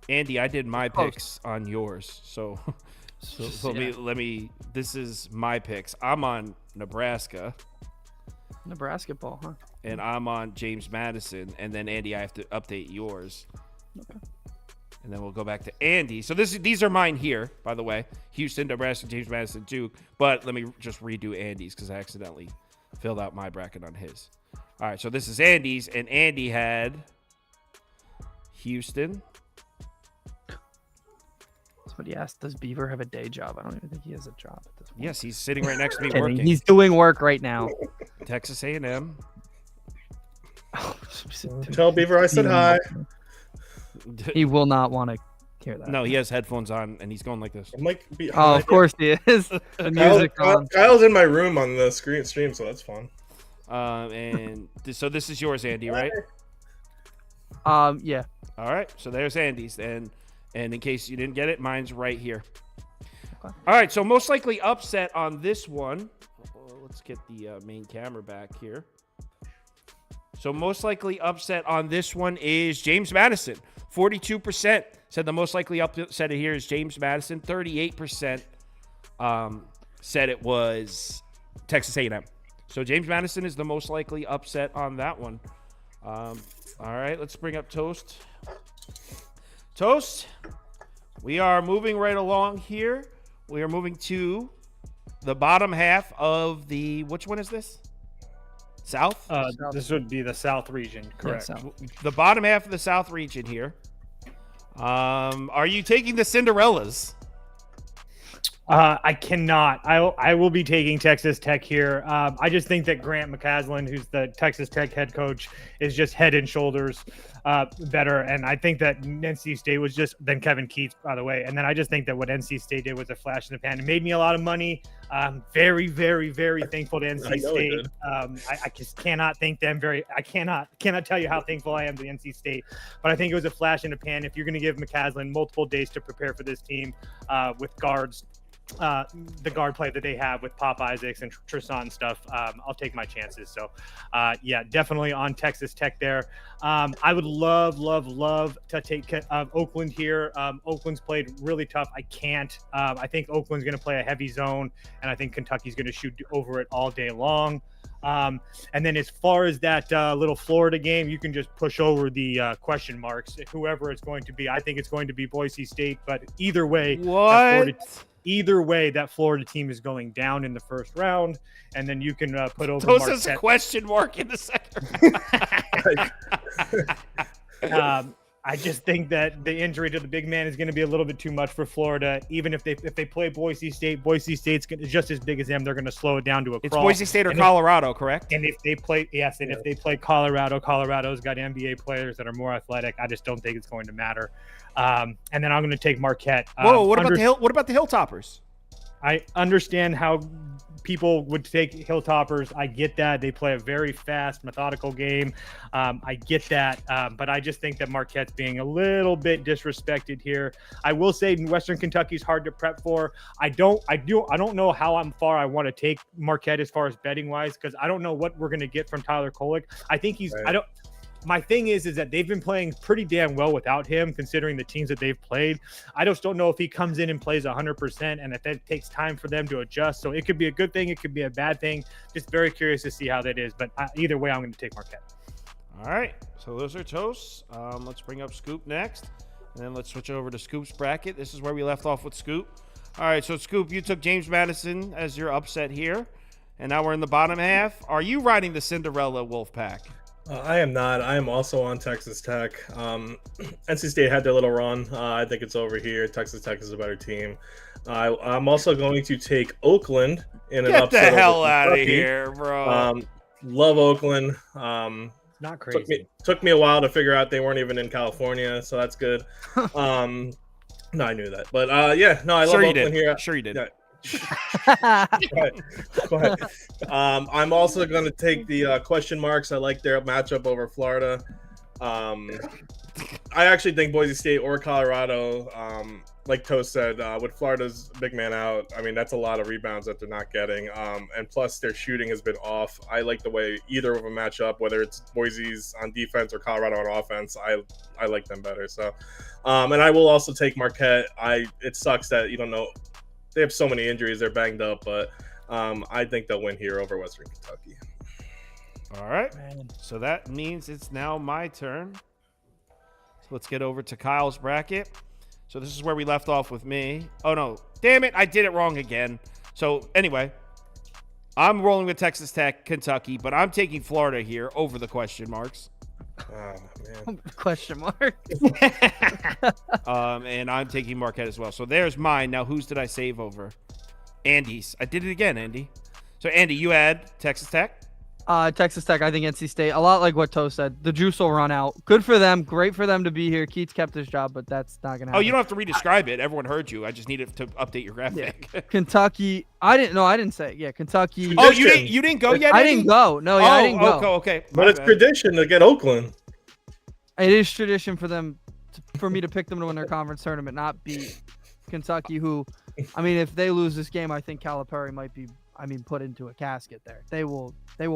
Andy, I did my picks on yours. So let me. This is my picks. I'm on Nebraska. Nebraska ball, huh? And I'm on James Madison, and then Andy, I have to update yours. Okay. And then we'll go back to Andy. So these are mine here, by the way. Houston, Nebraska, James Madison, Duke. But let me just redo Andy's because I accidentally filled out my bracket on his. All right, so this is Andy's, and Andy had Houston. Somebody asked, does Beaver have a day job? I don't even think he has a job at this point. Yes, he's sitting right next to me working. He's doing work right now. Texas A&M. Tell Beaver I said hi. He will not want to hear that. No, he has headphones on, and he's going like this. Of course he is. The music on. Kyle's in my room on the stream, so that's fun. And so this is yours, Andy, right? Yeah. All right, so there's Andy's, and in case you didn't get it, mine's right here. Okay. All right, so most likely upset on this one. Let's get the main camera back here. So most likely upset on this one is James Madison. 42% said the most likely upset here is James Madison. 38% said it was Texas A&M. So James Madison is the most likely upset on that one. All right, let's bring up Toast. Toast, we are moving right along here. We are moving to the bottom half of the, which one is this? South? This would be the South region, correct? Yeah, South. The bottom half of the South region here. Are you taking the Cinderellas? I cannot. I will be taking Texas Tech here. I just think that Grant McCaslin, who's the Texas Tech head coach, is just head and shoulders better. And I think that NC State was just, then Kevin Keats, by the way. And then I just think that what NC State did was a flash in the pan. It made me a lot of money. Very, very, very thankful to NC State. I just cannot thank them I cannot tell you how thankful I am to NC State. But I think it was a flash in the pan. If you're going to give McCaslin multiple days to prepare for this team with guards, the guard play that they have with Pop Isaacs and Tristan and stuff, I'll take my chances. So, yeah, definitely on Texas Tech there. I would love to take Oakland here. Oakland's played really tough. I can't. I think Oakland's going to play a heavy zone, and I think Kentucky's going to shoot over it all day long. And then as far as that little Florida game, you can just push over the question marks, whoever it's going to be. I think it's going to be Boise State, but either way, that Florida team is going down in the first round, and then you can put over Those is a question mark in the second round. I just think that the injury to the big man is going to be a little bit too much for Florida. Even if they play Boise State's just as big as them. They're going to slow it down to a crawl. It's Boise State or Colorado, correct? And if they play, if they play Colorado's got NBA players that are more athletic. I just don't think it's going to matter. And then I'm going to take Marquette. Whoa, what about the Hilltoppers? I understand how people would take Hilltoppers. I get that. They play a very fast, methodical game. I get that. But I just think that Marquette's being a little bit disrespected here. I will say Western Kentucky's hard to prep for. I don't know how far I want to take Marquette as far as betting wise, because I don't know what we're going to get from Tyler Kolek. I think he's, right. My thing is that they've been playing pretty damn well without him, considering the teams that they've played. I just don't know if he comes in and plays 100%, and if that takes time for them to adjust. So it could be a good thing. It could be a bad thing. Just very curious to see how that is. But either way, I'm going to take Marquette. All right. So those are toasts. Let's bring up Scoop next. And then let's switch over to Scoop's bracket. This is where we left off with Scoop. All right. So, Scoop, you took James Madison as your upset here. And now we're in the bottom half. Are you riding the Cinderella Wolfpack? I am not. I am also on Texas Tech. NC State had their little run. I think it's over here. Texas Tech is a better team. I'm also going to take Oakland in an upset. Get the hell out of here, bro. Love Oakland. Not crazy. Took me a while to figure out they weren't even in California, so that's good. No, I knew that. But I love Oakland here. Sure you did. Yeah. Go ahead. I'm also going to take the question marks. I like their matchup over Florida. I actually think Boise State or Colorado, like Toast said, with Florida's big man out, I mean, that's a lot of rebounds that they're not getting. And plus, their shooting has been off. I like the way either of them match up, whether it's Boise's on defense or Colorado on offense. I like them better. So, and I will also take Marquette. It sucks that you don't know. They have so many injuries; they're banged up, but I think they'll win here over Western Kentucky. All right, so that means it's now my turn. So let's get over to Kyle's bracket. So this is where we left off with me. Oh no, damn it, I did it wrong again. So anyway, I'm rolling with Texas Tech, Kentucky, but I'm taking Florida here over the question marks. Oh, man. Question mark. And I'm taking Marquette as well. So there's mine. Now, whose did I save over? Andy's. I did it again, Andy. So, Andy, you had Texas Tech? Texas Tech, I think NC State. A lot like what Toast said. The juice will run out. Good for them. Great for them to be here. Keats kept his job, but that's not going to happen. Oh, you don't have to re-describe it. Everyone heard you. I just needed to update your graphic. Yeah. Kentucky. I didn't say it. Yeah, Kentucky. Oh, you didn't go yet, Andy? I didn't go. No, yeah, I didn't go. Okay. But it's tradition to get Oakland. It is tradition for them, for me to pick them to win their conference tournament, not beat Kentucky, who, I mean, if they lose this game, I think Calipari might be put into a casket there. They will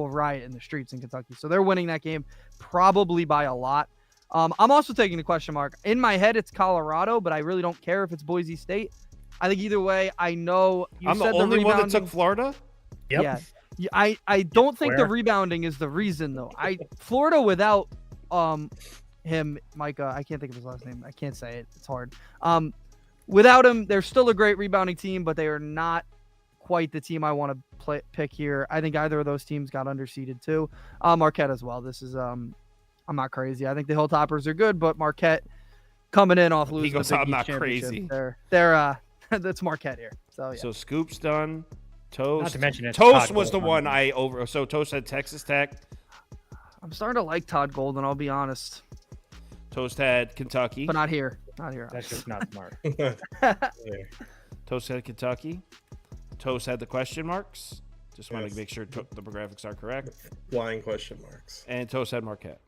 riot in the streets in Kentucky. So they're winning that game probably by a lot. I'm also taking the question mark. In my head, it's Colorado, but I really don't care if it's Boise State. I think either way, I know you I'm said the only one that rebounding- took Florida. Yep. Yeah, I don't think the rebounding is the reason though. Florida without him, Micah, I can't think of his last name. I can't say it. It's hard. Without him, they're still a great rebounding team, but they are not quite the team I want to pick here. I think either of those teams got underseeded too. Marquette as well. This is I'm not crazy. I think the Hilltoppers are good, but Marquette coming in off losing He goes, the Big "I'm East not championship. crazy." They're that's Marquette here. So yeah. So Scoop's done. Toast. Not to mention it's Toast Todd was the Golden. one I over. So Toast had Texas Tech. I'm starting to like Todd Golden, I'll be honest. Toast had Kentucky. But not here. Not here. That's just not smart. Toast had Kentucky. Toast had the question marks. Just want Yes. to make sure the graphics are correct. Flying question marks. And Toast had Marquette.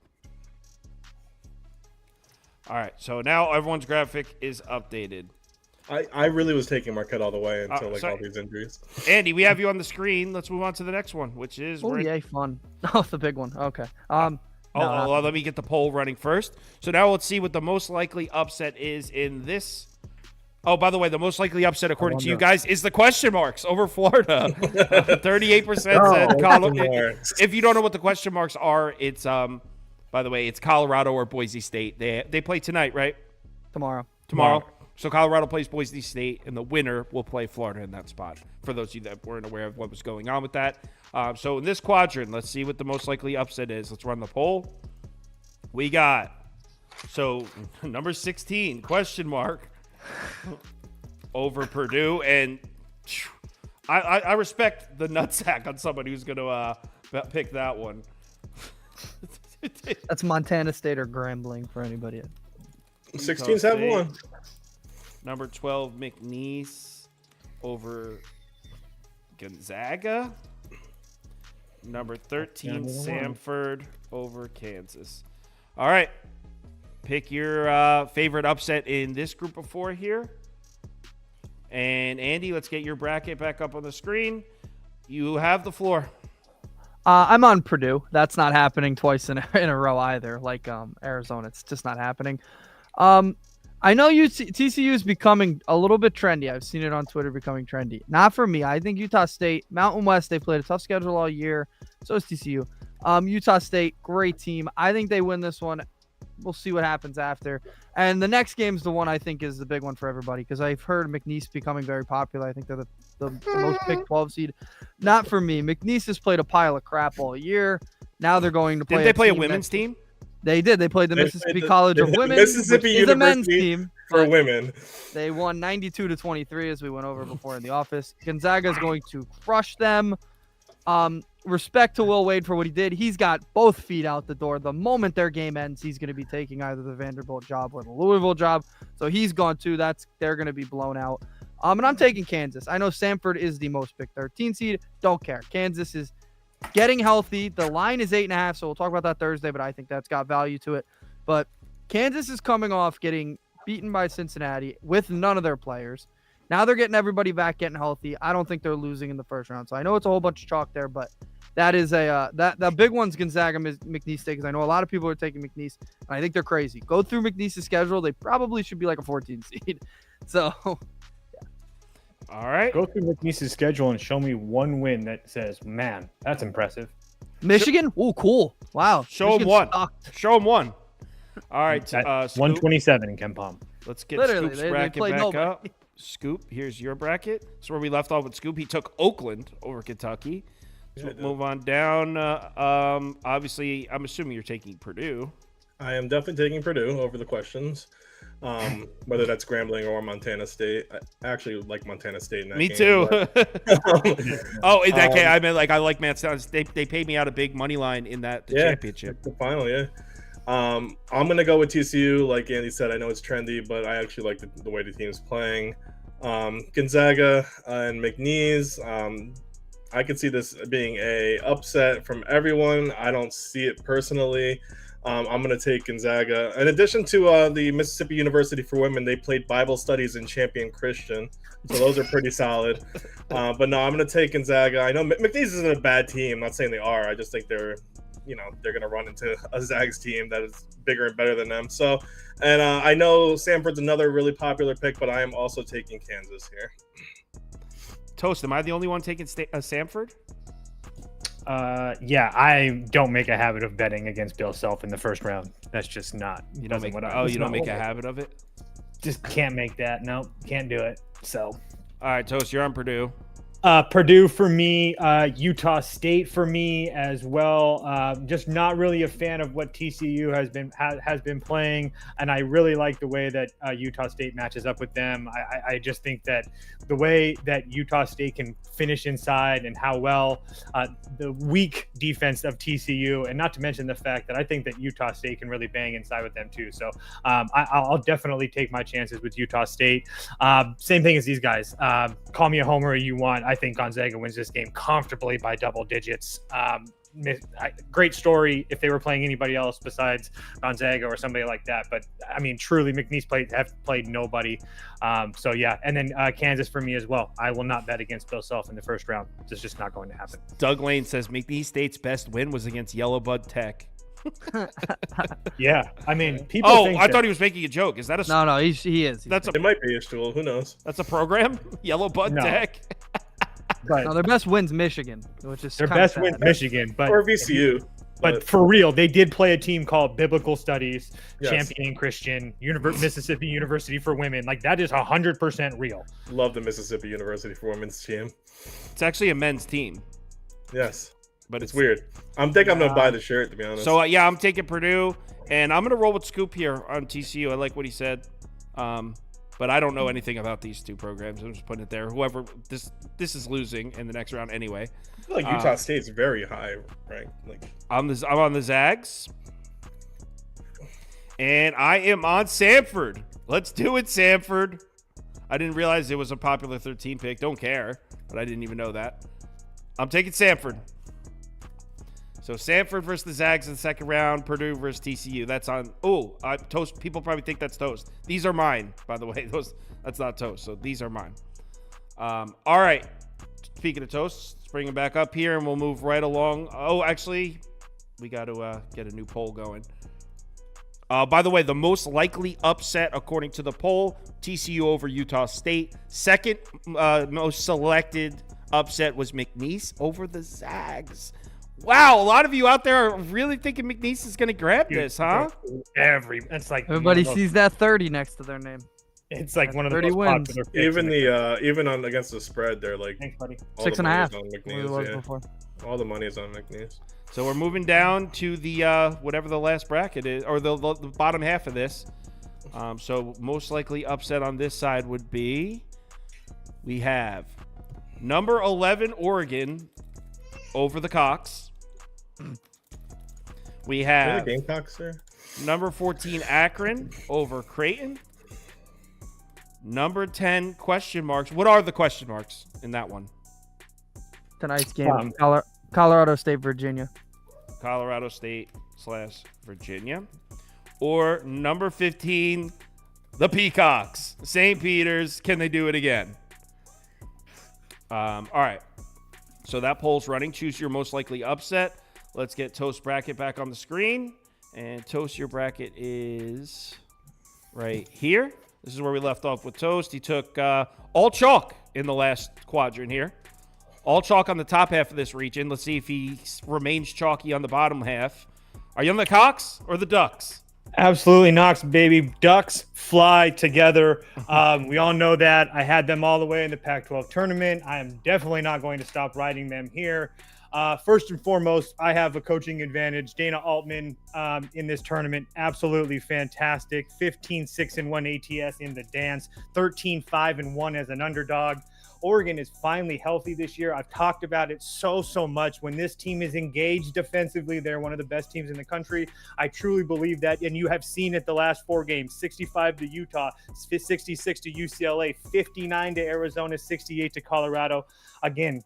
All right. So now everyone's graphic is updated. I really was taking Marquette all the way until sorry. all these injuries. Andy, we have you on the screen. Let's move on to the next one, which is Oh, yay, fun. Oh, the big one. Okay. well, let me get the poll running first. So now let's see what the most likely upset is in this. Oh, by the way, the most likely upset, according to you guys, is the question marks over Florida. 38% said Colorado. If you don't know what the question marks are, it's by the way, it's Colorado or Boise State. They play tonight, right? Tomorrow. So Colorado plays Boise State, and the winner will play Florida in that spot, for those of you that weren't aware of what was going on with that. So in this quadrant, let's see what the most likely upset is. Let's run the poll. We got, so number 16, question mark, over Purdue. And I respect the nutsack on somebody who's going to pick that one. That's Montana State or Grambling for anybody. 16s have one. Number 12, McNeese over Gonzaga. Number 13, Samford over Kansas. All right. Pick your favorite upset in this group of four here. And Andy, let's get your bracket back up on the screen. You have the floor. I'm on Purdue. That's not happening twice in a row either, like Arizona. It's just not happening. I know TCU is becoming a little bit trendy. I've seen it on Twitter becoming trendy. Not for me. I think Utah State, Mountain West, they played a tough schedule all year. So is TCU. Utah State, great team. I think they win this one. We'll see what happens after. And the next game's the one I think is the big one for everybody because I've heard McNeese becoming very popular. I think they're the most picked 12 seed. Not for me. McNeese has played a pile of crap all year. Now they're going to play. Did they play a women's team? They did. They played the Mississippi College of Women, Mississippi which is a men's University team for women. They won 92-23 as we went over before in the office. Gonzaga is going to crush them. Respect to Will Wade for what he did. He's got both feet out the door. The moment their game ends, he's going to be taking either the Vanderbilt job or the Louisville job. So he's gone too. They're going to be blown out. And I'm taking Kansas. I know Samford is the most picked 13 seed. Don't care. Kansas is getting healthy. The line is 8.5, so we'll talk about that Thursday, but I think that's got value to it. But Kansas is coming off getting beaten by Cincinnati with none of their players. Now they're getting everybody back, getting healthy. I don't think they're losing in the first round. So I know it's a whole bunch of chalk there, but that is that big one's Gonzaga McNeese State because I know a lot of people are taking McNeese, and I think they're crazy. Go through McNeese's schedule. They probably should be like a 14 seed. So all right. Go through McNeese's schedule and show me one win that says, man, that's impressive. Michigan? Oh, cool. Wow. Show them one. Show them one. All right. At Scoop, 127 in Ken Palm. let's get Literally, Scoop's they bracket played back nobody. up. Scoop, here's your bracket. That's where we left off with Scoop. He took Oakland over Kentucky. So we'll move on down. Obviously, I'm assuming you're taking Purdue. I am definitely taking Purdue over the questions. Whether that's Grambling or Montana State. I actually like Montana State in that Me game, too. but- Oh, in that case, I meant like I like Montana. They paid me out a big money line in the championship. The final, yeah. I'm gonna go with TCU. Like Andy said, I know it's trendy, but I actually like the way the team's playing. Gonzaga and McNeese. I could see this being a upset from everyone. I don't see it personally. I'm going to take Gonzaga. In addition to the Mississippi University for Women, they played Bible studies in Champion Christian. So those are pretty solid. But no, I'm going to take Gonzaga. I know McNeese isn't a bad team. I'm not saying they are. I just think they're going to run into a Zags team that is bigger and better than them. So, and I know Samford's another really popular pick, but I am also taking Kansas here. Toast, am I the only one taking Samford? Yeah, I don't make a habit of betting against Bill Self in the first round. That's just not. You don't make a habit of it? Just can't make that. No, can't do it. So, all right, Toast, you're on Purdue. Purdue for me, Utah State for me as well. Just not really a fan of what TCU has been playing, and I really like the way that Utah State matches up with them. I just think that the way that Utah State can finish inside and how well the weak defense of TCU, and not to mention the fact that I think that Utah State can really bang inside with them too. So I'll definitely take my chances with Utah State. Same thing as these guys. Call me a homer you want. I think Gonzaga wins this game comfortably by double digits. Great story if they were playing anybody else besides Gonzaga or somebody like that. But I mean, truly, McNeese have played nobody. So yeah, and then Kansas for me as well. I will not bet against Bill Self in the first round. It's just not going to happen. Doug Lane says McNeese State's best win was against Yellow Bud Tech. Yeah, I mean, people. I thought he was making a joke. Is that a no? He is. It might be a stool. Who knows? That's a program. Yellow Bud Tech. But no, their best win's Michigan, which is their best win's Michigan, but or VCU. But for real, they did play a team called Biblical Studies, Champion Christian, Mississippi University for Women. Like, that is 100% real. Love the Mississippi University for Women's team. It's actually a men's team. Yes, but it's weird. I'm going to buy the shirt, to be honest. So, I'm taking Purdue, and I'm going to roll with Scoop here on TCU. I like what he said. But I don't know anything about these two programs. I'm just putting it there. Whoever this is losing in the next round anyway. I feel like Utah State's very high ranked. I'm on the Zags, and I am on Samford. Let's do it, Samford. I didn't realize it was a popular 13 pick. Don't care, but I didn't even know that. I'm taking Samford. So Samford versus the Zags in the second round. Purdue versus TCU. That's on. Toast. People probably think that's Toast. These are mine, by the way. That's not Toast. So these are mine. All right. Speaking of Toast, let's bring him back up here, and we'll move right along. Oh, actually, we got to get a new poll going. By the way, the most likely upset according to the poll: TCU over Utah State. Second most selected upset was McNeese over the Zags. Wow, a lot of you out there are really thinking McNeese is going to grab this, huh? It's like everybody sees that 30 next to their name. It's like one of the 30 most wins. popular picks. Even on against the spread, they're like Thanks, buddy. 6.5. All the money is on McNeese. So we're moving down to the whatever the last bracket is, or the bottom half of this. So most likely upset on this side would be we have number 11 Oregon over the Cox. We have Gamecocks there. Number 14 Akron over Creighton. Number 10 question marks. What are the question marks in that one? Tonight's game, Colorado State, Virginia. Colorado State / Virginia. Or number 15, the Peacocks. St. Peter's. Can they do it again? All right. So that poll's running. Choose your most likely upset. Let's get Toast bracket back on the screen. And Toast, your bracket is right here. This is where we left off with Toast. He took all chalk in the last quadrant here. All chalk on the top half of this region. Let's see if he remains chalky on the bottom half. Are you on the Cocks or the Ducks? Absolutely, Knox, baby. Ducks fly together. We all know that. I had them all the way in the Pac-12 tournament. I am definitely not going to stop riding them here. First and foremost, I have a coaching advantage. Dana Altman in this tournament, absolutely fantastic. 15-6-1 ATS in the dance, 13-5-1 as an underdog. Oregon is finally healthy this year. I've talked about it so much. When this team is engaged defensively, they're one of the best teams in the country. I truly believe that, and you have seen it the last 4 games: 65 to Utah, 66 to UCLA, 59 to Arizona, 68 to Colorado. Again,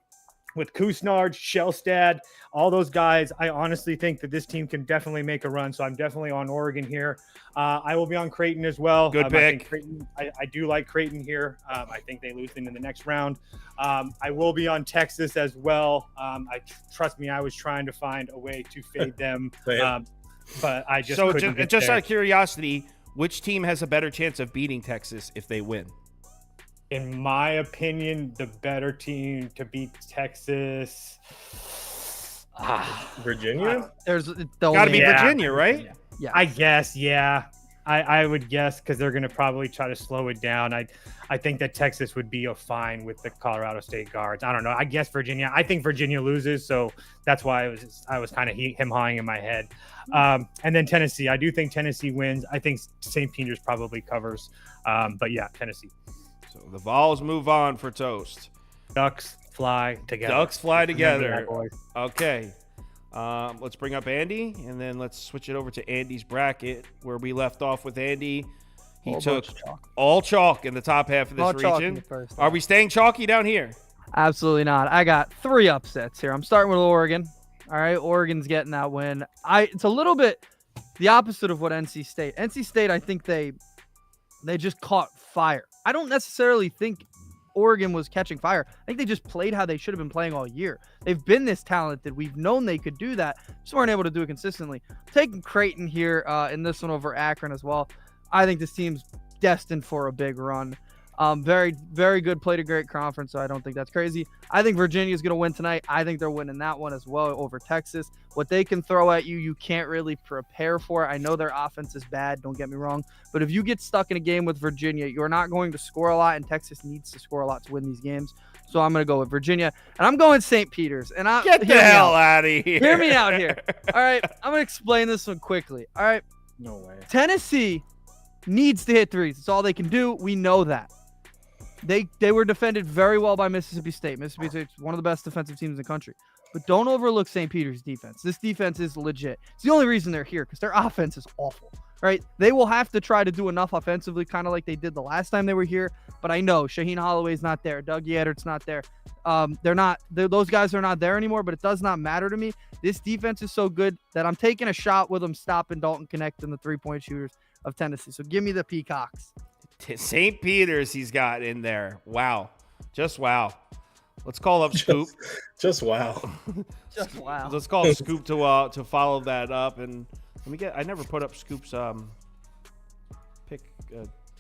with Kusnard, Shellstad, all those guys, I honestly think that this team can definitely make a run. So I'm definitely on Oregon here. I will be on Creighton as well. Good pick. I think Creighton, I do like Creighton here. I think they lose in the next round. I will be on Texas as well. Trust me, I was trying to find a way to fade them, but I just couldn't get just there. out of curiosity, which team has a better chance of beating Texas if they win? In my opinion, the better team to beat Texas. Virginia? There's Got to be Virginia, right? Yeah. I guess, yeah. I would guess because they're going to probably try to slow it down. I think that Texas would be fine with the Colorado State guards. I don't know. I guess Virginia. I think Virginia loses, so that's why I was kind of hawing in my head. And then Tennessee. I do think Tennessee wins. I think St. Peter's probably covers. But yeah, Tennessee. So the Vols move on for Toast. Ducks fly together. Ducks fly together. Boys. Okay. Let's bring up Andy, and then let's switch it over to Andy's bracket, where we left off with Andy. He took all chalk in the top half of this region. Are we staying chalky down here? Absolutely not. I got 3 upsets here. I'm starting with Oregon. All right, Oregon's getting that win. It's a little bit the opposite of what NC State. NC State, I think they just caught fire. I don't necessarily think Oregon was catching fire. I think they just played how they should have been playing all year. They've been this talented. We've known they could do that. Just weren't able to do it consistently. I'm taking Creighton here in this one over Akron as well. I think this team's destined for a big run. Very, very good. Played a great conference, so I don't think that's crazy. I think Virginia's going to win tonight. I think they're winning that one as well over Texas. What they can throw at you, you can't really prepare for. I know their offense is bad, don't get me wrong. But if you get stuck in a game with Virginia, you're not going to score a lot, and Texas needs to score a lot to win these games. So I'm going to go with Virginia, and I'm going St. Peter's. And Get the hell out of here. Hear me out here. All right, I'm going to explain this one quickly. All right. No way. Tennessee needs to hit threes. It's all they can do. We know that. They were defended very well by Mississippi State. Mississippi State's one of the best defensive teams in the country. But don't overlook St. Peter's defense. This defense is legit. It's the only reason they're here, because their offense is awful, right? They will have to try to do enough offensively, kind of like they did the last time they were here. But I know Shaheen Holloway's not there. Doug Yaddert's not there. Those guys are not there anymore, but it does not matter to me. This defense is so good that I'm taking a shot with them stopping Dalton Connect and the three-point shooters of Tennessee. So give me the Peacocks. St. Peter's he's got in there. Wow. Just wow. Let's call up Scoop. Just wow. Just wow. Let's call up Scoop to follow that up. And I never put up Scoop's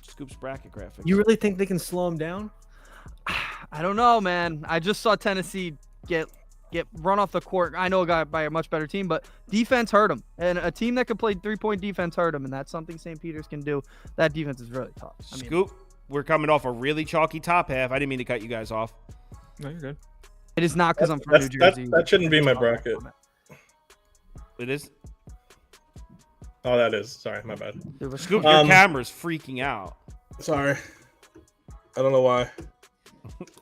Scoop's bracket graphic. You really think they can slow him down? I don't know, man. I just saw Tennessee get run off the court. I know a guy by a much better team, but defense hurt them. And a team that can play three-point defense hurt them, and that's something St. Peter's can do. That defense is really tough. Scoop, we're coming off a really chalky top half. I didn't mean to cut you guys off. No, you're good. It is not because I'm from New Jersey. That shouldn't be my bracket. It is? Oh, that is. Sorry, my bad. Scoop, your camera's freaking out. Sorry. I don't know why.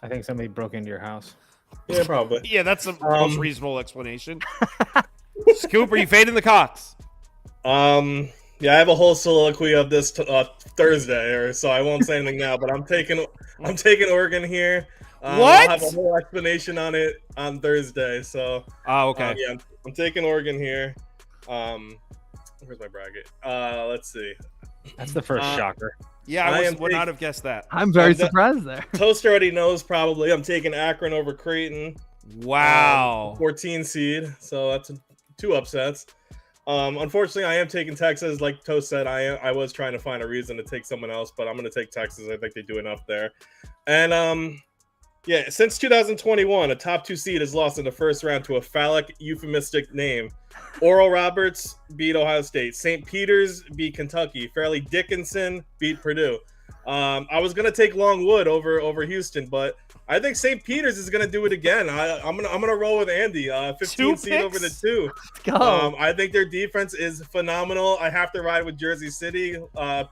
I think somebody broke into your house. Yeah, probably. Yeah, that's the most reasonable explanation. Scoop, are you fading the Cox? Yeah, I have a whole soliloquy of this Thursday, so I won't say anything now. But I'm taking Oregon here. What? I'll have a whole explanation on it on Thursday. So. Oh, okay. Yeah, I'm taking Oregon here. Where's my bracket? Let's see. That's the first shocker. Yeah, I would not have guessed that. I'm very surprised there. Toast already knows probably. I'm taking Akron over Creighton. Wow. 14 seed. So that's 2 upsets. Unfortunately, I am taking Texas. Like Toast said, I was trying to find a reason to take someone else, but I'm going to take Texas. I think they do enough there. And yeah, since 2021, a top 2 seed has lost in the first round to a phallic euphemistic name. Oral Roberts beat Ohio State. St. Peter's beat Kentucky. Fairleigh Dickinson beat Purdue. I was gonna take Longwood over Houston, but I think St. Peter's is gonna do it again. I'm gonna roll with Andy. 15 seed over the 2. Let's go. I think their defense is phenomenal. I have to ride with Jersey City.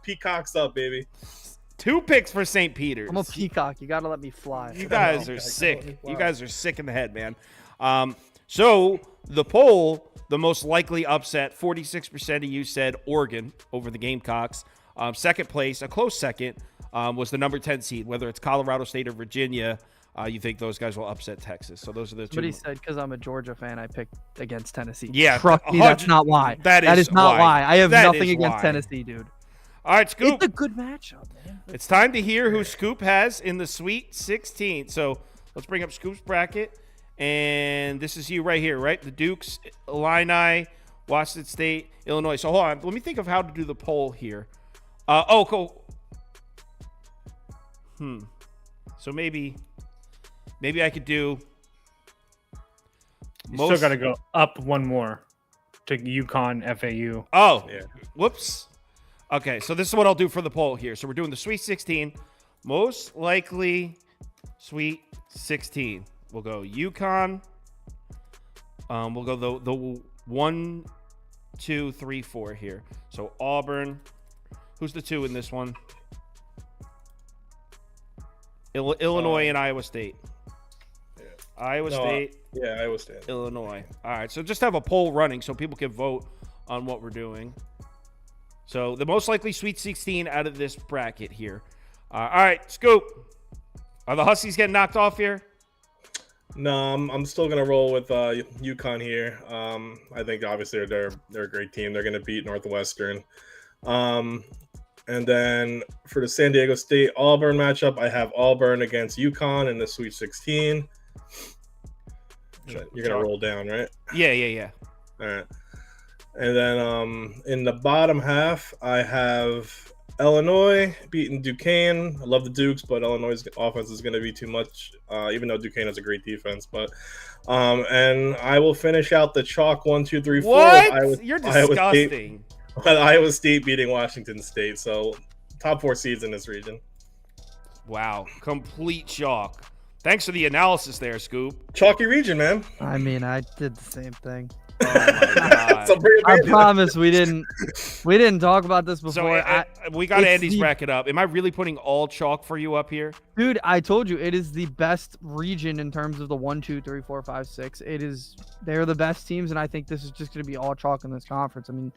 Peacocks up, baby. 2 picks for St. Peter's. I'm a peacock. You got to let me fly. You guys are sick. You guys are sick in the head, man. So the poll, the most likely upset, 46% of you said Oregon over the Gamecocks. Second place, a close second, was the number 10 seed, whether it's Colorado State or Virginia. you think those guys will upset Texas. So those are the two. But he said because I'm a Georgia fan, I picked against Tennessee. Yeah, trust me, that's not why. That is not why. I have nothing against why. Tennessee, dude. All right, Scoop. It's a good matchup, man. It's time to hear who Scoop has in the Sweet 16. So let's bring up Scoop's bracket. And this is you right here, right? The Dukes, Illini, Washington State, Illinois. So hold on. Let me think of how to do the poll here. Cool. So maybe I could do. You still got to go up one more to UConn, FAU. Oh, Yeah. Whoops. Okay, so this is what I'll do for the poll here. So we're doing the Sweet 16. Most likely Sweet 16. We'll go UConn. We'll go the 1, 2, 3, 4 here. So Auburn. Who's the 2 in this one? Illinois and Iowa State. Yeah. Iowa State. Yeah, Iowa State. Illinois. All right, so just have a poll running so people can vote on what we're doing. So the most likely Sweet 16 out of this bracket here. All right, Scoop. Are the Huskies getting knocked off here? No, I'm still gonna roll with UConn here. I think obviously they're a great team. They're gonna beat Northwestern. And then for the San Diego State Auburn matchup, I have Auburn against UConn in the Sweet 16. You're gonna roll down, right? Yeah. All right. And then in the bottom half, I have Illinois beating Duquesne. I love the Dukes, but Illinois' offense is going to be too much, even though Duquesne has a great defense. But and I will finish out the chalk 1, 2, 3, 4. What? You're disgusting. Iowa State beating Washington State. So top 4 seeds in this region. Wow, complete shock. Thanks for the analysis there, Scoop. Chalky region, man. I mean, I did the same thing. Oh my God. So I promise we didn't talk about this before. So we got Andy's the bracket up. Am I really putting all chalk for you up here? Dude, I told you it is the best region in terms of the 1, 2, 3, 4, 5, 6. They're the best teams, and I think this is just going to be all chalk in this conference. I mean,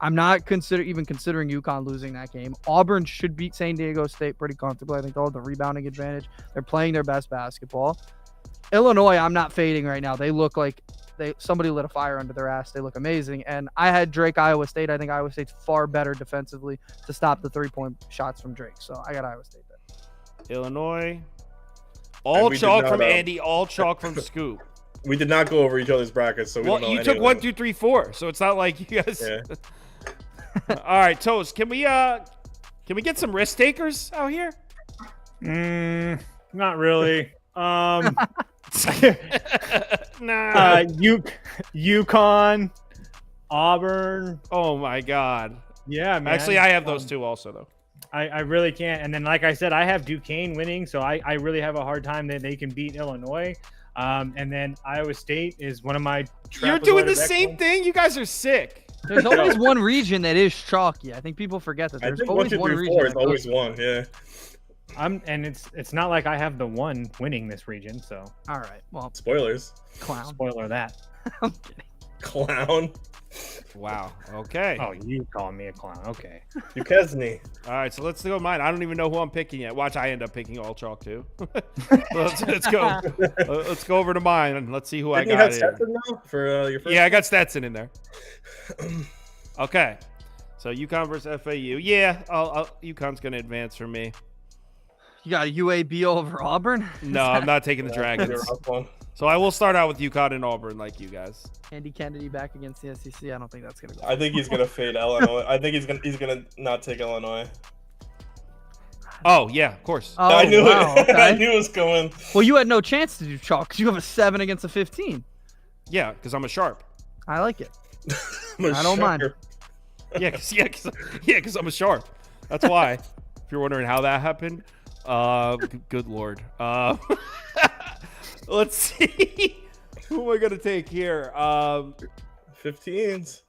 I'm not even considering UConn losing that game. Auburn should beat San Diego State pretty comfortably. I think they'll have the rebounding advantage. They're playing their best basketball. Illinois, I'm not fading right now. They look like somebody lit a fire under their ass. They look amazing. And I had Drake, Iowa State. I think Iowa State's far better defensively to stop the 3-point shots from Drake. So I got Iowa State there. Illinois. All chalk from Andy, all chalk from Scoop. We did not go over each other's brackets, so we don't know you took 1, 2, 3, 4, so it's not like you guys. Yeah. All right, Toast. Can we get some risk takers out here? Not really. Nah. UConn, Auburn. Oh my God. Yeah, man. Actually, I have those two also though. I really can't. And then, like I said, I have Duquesne winning, so I really have a hard time that they can beat Illinois. And then Iowa State is one of my. You're doing the same thing. You guys are sick. There's always one region that is chalky. I think people forget that. I There's think always 1, 2, 3, 4 region. is always one. Yeah. And it's not like I have the one winning this region, so. All right. Well, Spoilers. clown. Spoiler that. I'm kidding. Clown. Wow. Okay. Oh, you calling me a clown? Okay. Duquesne. All right. So let's go mine. I don't even know who I'm picking yet. Watch, I end up picking all chalk too. let's go. Let's go over to mine and let's see who I Didn't you got have here. Stetson now for your first? Yeah, I got Stetson in there. Okay. So UConn versus FAU. Yeah, UConn's going to advance for me. You got UAB over Auburn? No, I'm not taking the Dragons. So I will start out with UConn and Auburn like you guys. Andy Kennedy back against the SEC. I don't think that's going to go. I think he's gonna fade Illinois. I think he's gonna not take Illinois. Oh yeah, of course. Oh, I knew wow, it. okay. I knew it was coming. Well, you had no chance to do chalk because you have a 7 against a 15. Yeah, because I'm a sharp. I like it. I I don't mind. Yeah, because I'm a sharp. That's why. If you're wondering how that happened, good lord. Let's see. Who am I gonna take here? 15s.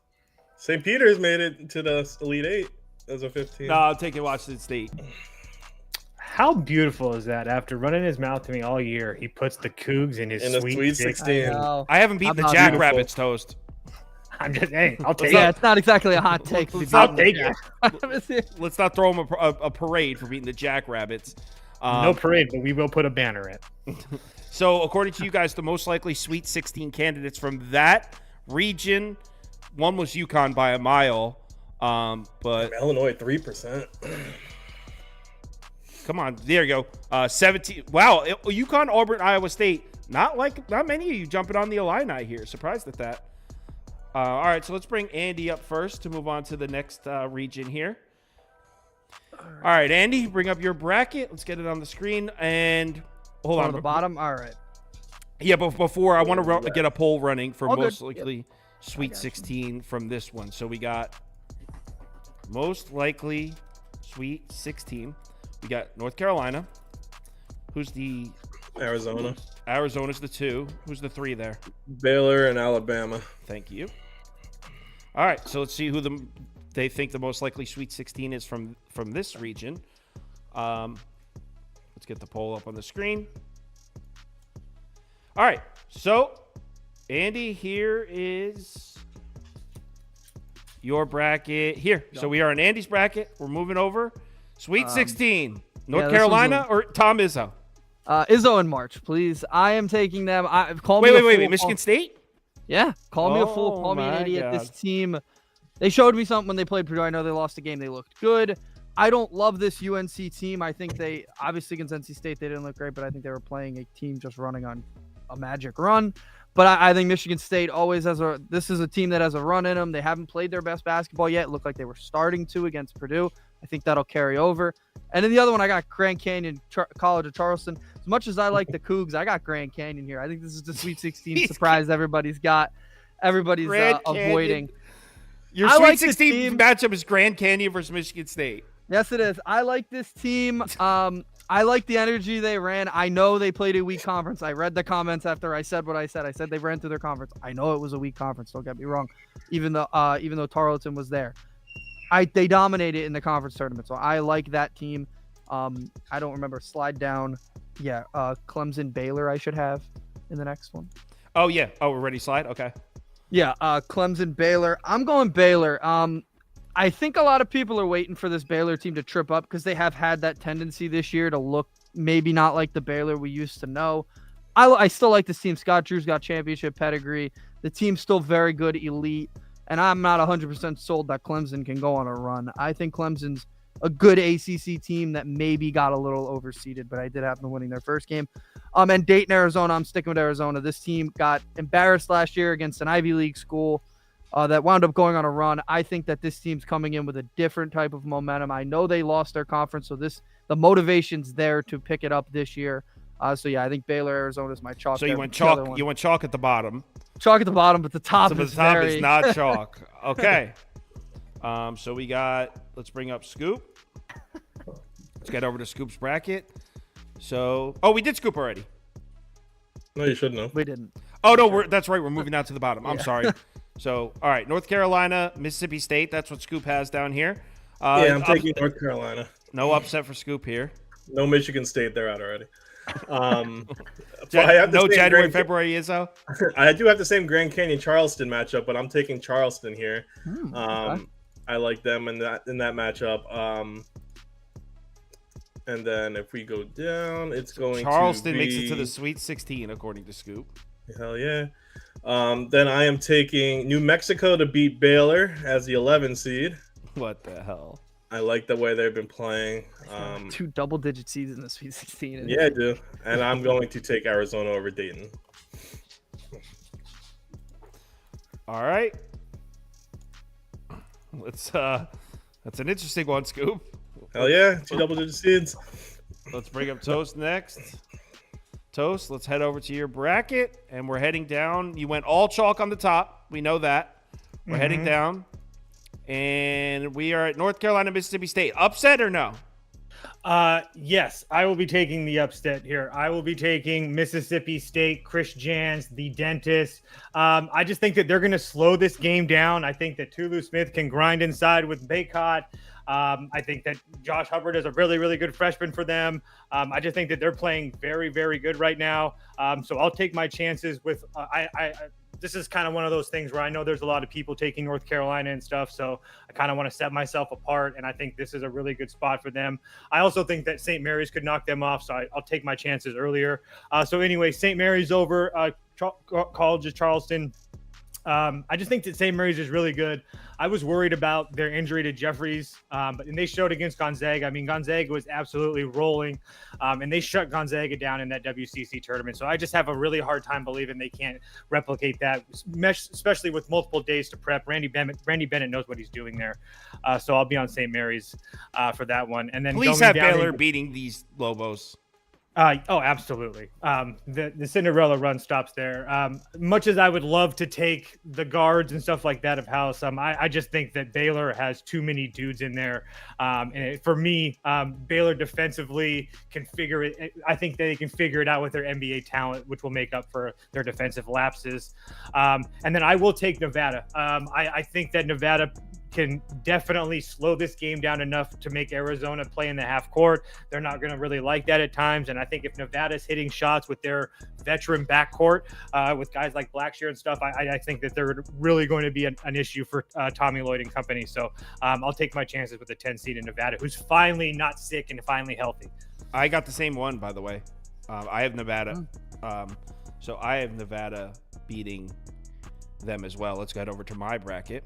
St. Peter's made it to the Elite Eight as a 15. No, I'm taking Washington State. How beautiful is that? After running his mouth to me all year, he puts the Cougs in his Sweet 16. I haven't beaten the Jackrabbits, Toast. I'm just saying. I'll take Yeah, it. it's not exactly a hot take. I'll take it. Let's not throw him a parade for beating the Jackrabbits. No parade, but we will put a banner in. So according to you guys, the most likely Sweet 16 candidates from that region, one was UConn by a mile, but Illinois 3%. Come on, there you go. 17. Wow, UConn, Auburn, Iowa State. Not many of you jumping on the Illini here. Surprised at that. All right, so let's bring Andy up first to move on to the next region here. All right, Andy, bring up your bracket. Let's get it on the screen. And hold on. the bottom. All right. Yeah, but before, I want to get a poll running for All most good. likely Sweet 16 from this one. So we got most likely Sweet 16. We got North Carolina. Who's the Arizona. Arizona's the 2. Who's the 3 there? Baylor and Alabama. Thank you. All right, so let's see who they think the most likely Sweet 16 is from this region. Let's get the poll up on the screen. All right, so Andy, here is your bracket here. So we are in Andy's bracket. We're moving over. Sweet 16, North Carolina or Tom Izzo? Izzo and March, please. I am taking them. Wait. Michigan State? Yeah, call me a fool. Oh Call me an my idiot. God. This team, they showed me something when they played Purdue. I know they lost a game. They looked good. I don't love this UNC team. I think they, obviously against NC State, they didn't look great, but I think they were playing a team just running on a magic run. But I think Michigan State always this is a team that has a run in them. They haven't played their best basketball yet. It looked like they were starting to against Purdue. I think that'll carry over. And then the other one, I got Grand Canyon College of Charleston. As much as I like the Cougs, I got Grand Canyon here. I think this is the Sweet 16 surprise everybody's avoiding. Your I Sweet like the 16 team. matchup is Grand Canyon versus Michigan State. Yes, it is. I like this team. I like the energy they ran. I know they played a weak conference. I read the comments after I said what I said. I said they ran through their conference. I know it was a weak conference. Don't get me wrong. Even though Tarleton was there, they dominated in the conference tournament. So I like that team. I don't remember. Slide down. Yeah, Clemson, Baylor. I should have in the next one. Oh yeah. Oh, we're ready. Slide. Okay. Yeah, Clemson, Baylor. I'm going Baylor. I think a lot of people are waiting for this Baylor team to trip up because they have had that tendency this year to look maybe not like the Baylor we used to know. I still like this team. Scott Drew's got championship pedigree. The team's still very good, elite, and I'm not 100% sold that Clemson can go on a run. I think Clemson's a good ACC team that maybe got a little overseeded, but I did have them winning their first game. And Dayton, Arizona, I'm sticking with Arizona. This team got embarrassed last year against an Ivy League school that wound up going on a run. I think that this team's coming in with a different type of momentum. I know they lost their conference, so the motivation's there to pick it up this year. So yeah, I think Baylor, Arizona is my chalk. So you went chalk. You went chalk at the bottom. Chalk at the bottom, but the top So the is top very... is not chalk. Okay. So we got. Let's bring up Scoop. Let's get over to Scoop's bracket. So, we did Scoop already. No, you shouldn't have. We didn't. Oh no, that's right. We're moving down to the bottom. I'm sorry. So, all right, North Carolina, Mississippi State. That's what Scoop has down here. Yeah, I'm taking North Carolina. No upset for Scoop here. No Michigan State, they're out already. No January, February Izzo. I do have the same Grand Canyon Charleston matchup, but I'm taking Charleston here. Okay. I like them in that matchup. And then if we go down, it's going Charleston to makes it be... to the Sweet 16 according to Scoop. Hell yeah. Then I am taking New Mexico to beat Baylor as the 11 seed. What the hell? I like the way they've been playing. 2 double-digit seeds in the Sweet 16. Yeah, I do. And I'm going to take Arizona over Dayton. All right. That's an interesting one, Scoop. Hell yeah, 2 double-digit seeds. Let's bring up Toast next. Toast, let's head over to your bracket, and we're heading down. You went all chalk on the top. We know that. We're heading down, and we are at North Carolina, Mississippi State. Upset or no? Yes, I will be taking the upset here. I will be taking Mississippi State, Chris Jans, the dentist. I just think that they're going to slow this game down. I think that Tulu Smith can grind inside with Baycott. I think that Josh Hubbard is a really, really good freshman for them. I just think that they're playing very, very good right now. So I'll take my chances with this is kind of one of those things where I know there's a lot of people taking North Carolina and stuff, so I kind of want to set myself apart, and I think this is a really good spot for them. I also think that St. Mary's could knock them off, so I'll take my chances earlier. So anyway, St. Mary's over, College of Charleston. I just think that St. Mary's is really good. I was worried about their injury to Jeffries, but they showed against Gonzaga. I mean, Gonzaga was absolutely rolling, and they shut Gonzaga down in that WCC tournament. So I just have a really hard time believing they can't replicate that, especially with multiple days to prep. Randy Bennett knows what he's doing there. So I'll be on St. Mary's for that one. And then please have Baylor beating these Lobos. Absolutely. The Cinderella run stops there. Much as I would love to take the guards and stuff like that of House, I just think that Baylor has too many dudes in there. And for me, Baylor defensively can figure it. I think they can figure it out with their NBA talent, which will make up for their defensive lapses. And then I will take Nevada. I think that Nevada can definitely slow this game down enough to make Arizona play in the half court. They're not going to really like that at times. And I think if Nevada's hitting shots with their veteran backcourt, with guys like Blackshear and stuff, I think that they're really going to be an issue for Tommy Lloyd and company. So I'll take my chances with the 10 seed in Nevada, who's finally not sick and finally healthy. I got the same one, by the way. I have Nevada. So I have Nevada beating them as well. Let's get over to my bracket.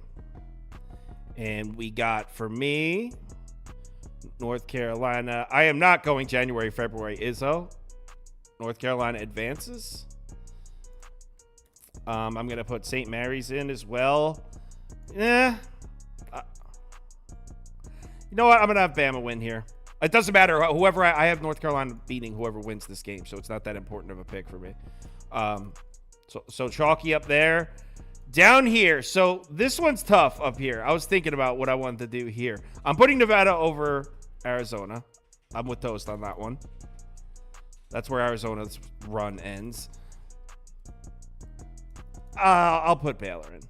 And we got, for me, North Carolina. I am not going January, February. Izzo. North Carolina advances. I'm going to put St. Mary's in as well. You know what? I'm going to have Bama win here. It doesn't matter. Whoever I have North Carolina beating whoever wins this game, so it's not that important of a pick for me. So chalky up there. Down here, so this one's tough up here. I was thinking about what I wanted to do here. I'm putting Nevada over Arizona. I'm with Toast on that one. That's where Arizona's run ends. I'll put Baylor in.